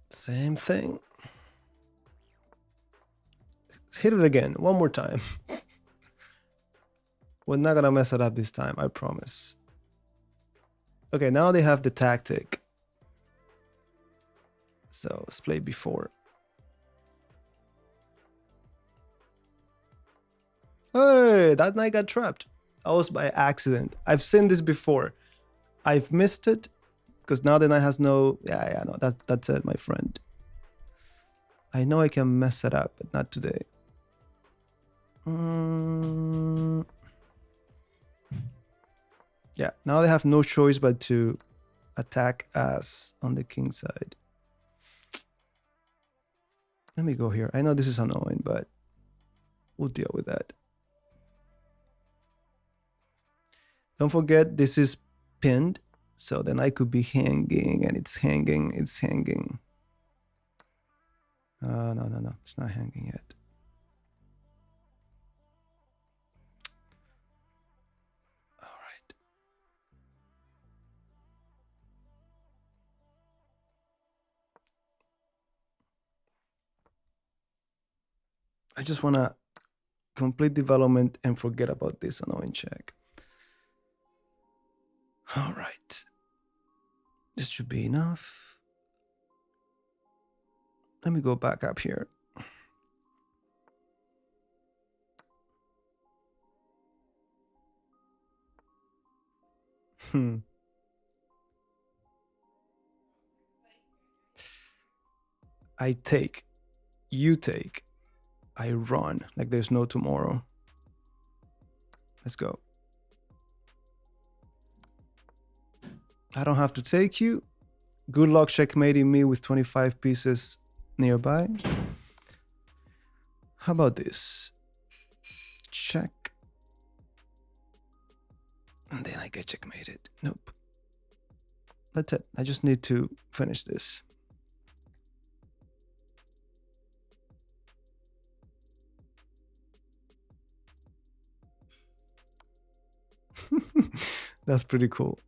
Speaker 1: Same thing. Let's hit it again. One more time. We're not gonna mess it up this time, I promise. Okay, now they have the tactic. So let's play before. Hey, that knight got trapped. That was by accident. I've seen this before. I've missed it because now the knight has no. Yeah, no, that's it, my friend. I know I can mess it up, but not today. Yeah, now they have no choice but to attack us on the king side. Let me go here. I know this is annoying, but we'll deal with that. Don't forget, this is pinned, so then I could be hanging, and it's hanging, it's hanging. No, it's not hanging yet. All right. I just want to complete development and forget about this annoying check. All right. This should be enough. Let me go back up here. I take, you take, I run like there's no tomorrow. Let's go. I don't have to take you. Good luck checkmating me with 25 pieces nearby. How about this? Check. And then I get checkmated. Nope. That's it. I just need to finish this. That's pretty cool.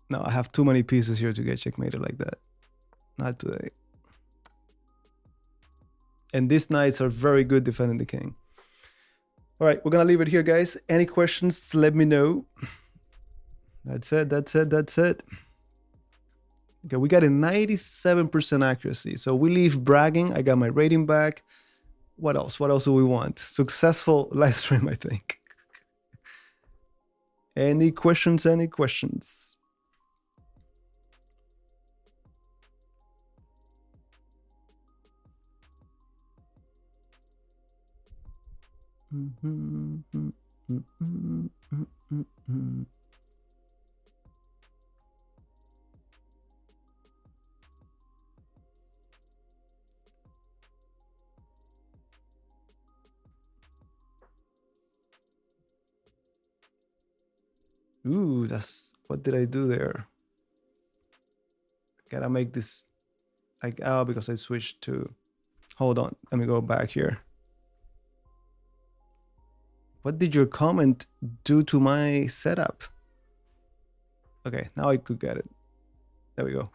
Speaker 1: No, I have too many pieces here to get checkmated like that. Not today. And these knights are very good defending the king. All right, we're going to leave it here, guys. Any questions, let me know. That's it. That's it. That's it. Okay, we got a 97% accuracy. So we leave bragging. I got my rating back. What else? What else do we want? Successful live stream, I think. Any questions? Any questions? Ooh, that's what did I do there? Gotta make this like because I switched to. Hold on, let me go back here. What did your comment do to my setup? Okay, now I could get it. There we go.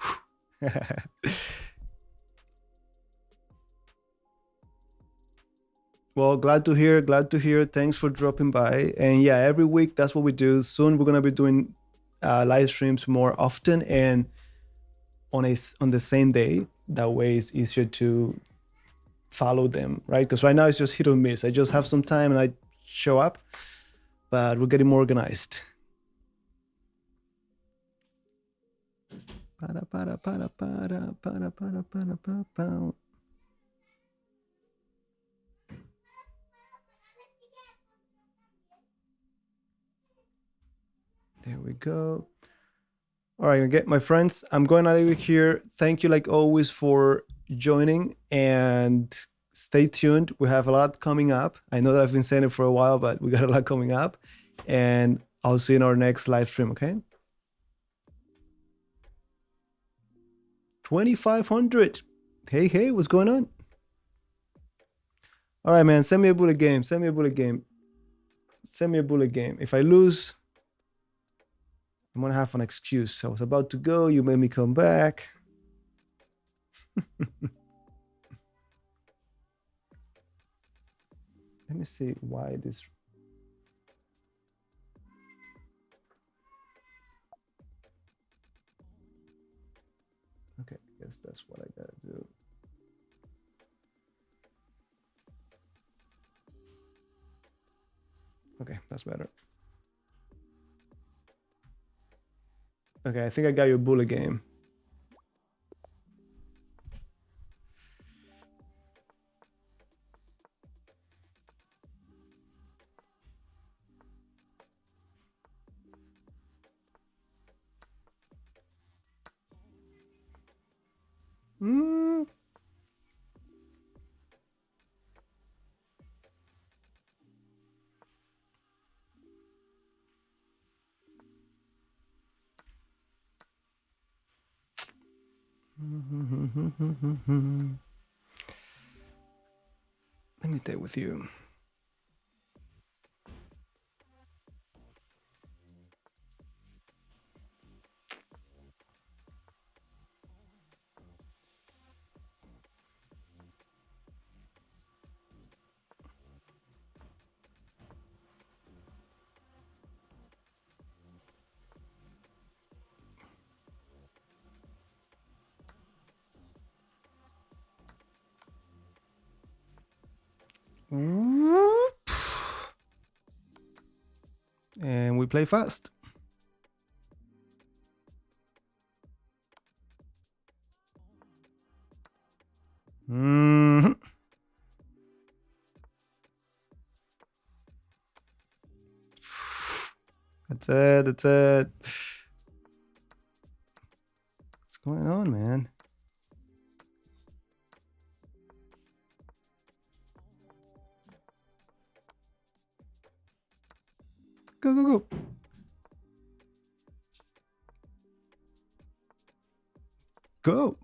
Speaker 1: Well, glad to hear. Glad to hear. Thanks for dropping by. And yeah, every week that's what we do. Soon we're gonna be doing live streams more often and on the same day. That way it's easier to follow them, right? Because right now it's just hit or miss. I just have some time and I show up, but we're getting more organized. There we go. All right, okay, my friends, I'm going out of here. Thank you, like always, for joining and stay tuned. We have a lot coming up. I know that I've been saying it for a while, but we got a lot coming up. And I'll see you in our next live stream, okay? 2,500. Hey, hey, what's going on? All right, man, send me a bullet game. Send me a bullet game. Send me a bullet game. If I lose, I'm gonna have an excuse. I was about to go, you made me come back. Let me see why this. Okay, I guess that's what I gotta do. Okay, that's better. Okay, I think I got your bullet game. Let me stay with you. And we play fast. That's it. That's it. What's going on, man? Go, go, go. Go.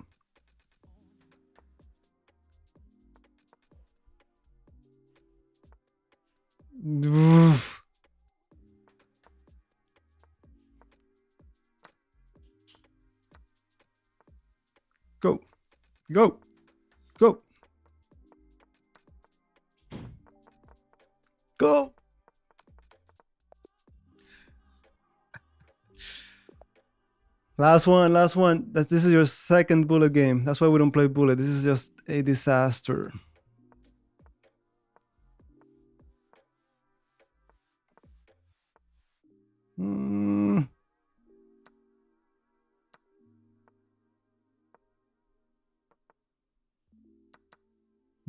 Speaker 1: Go. Go. Go. Go. Last one, last one. This is your second bullet game. That's why we don't play bullet. This is just a disaster. Mm.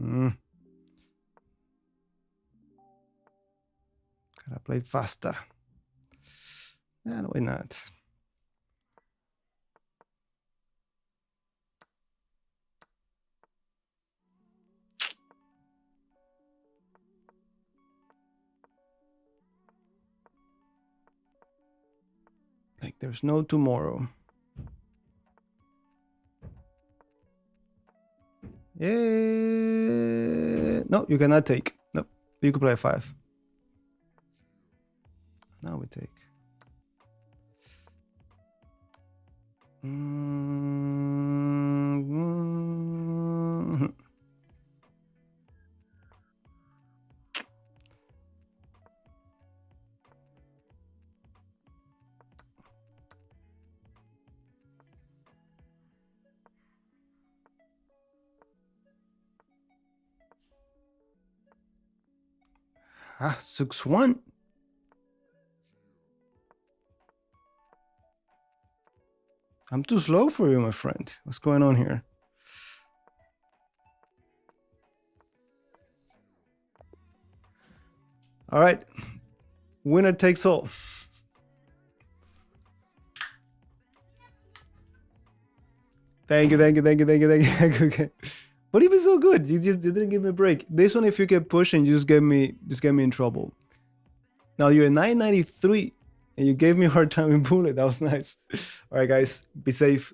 Speaker 1: Mm. Gotta play faster. And why not? Like there's no tomorrow. Yeah. No, you cannot take. Nope. You can play 5. Now we take. Mm-hmm. Ah, 6-1. I'm too slow for you, my friend. What's going on here? All right. Winner takes all. Thank you. Okay. But even so good, you didn't give me a break. This one, if you get pushing, you just get me in trouble. Now you're 993, and you gave me a hard time in bullet. That was nice. All right, guys, be safe.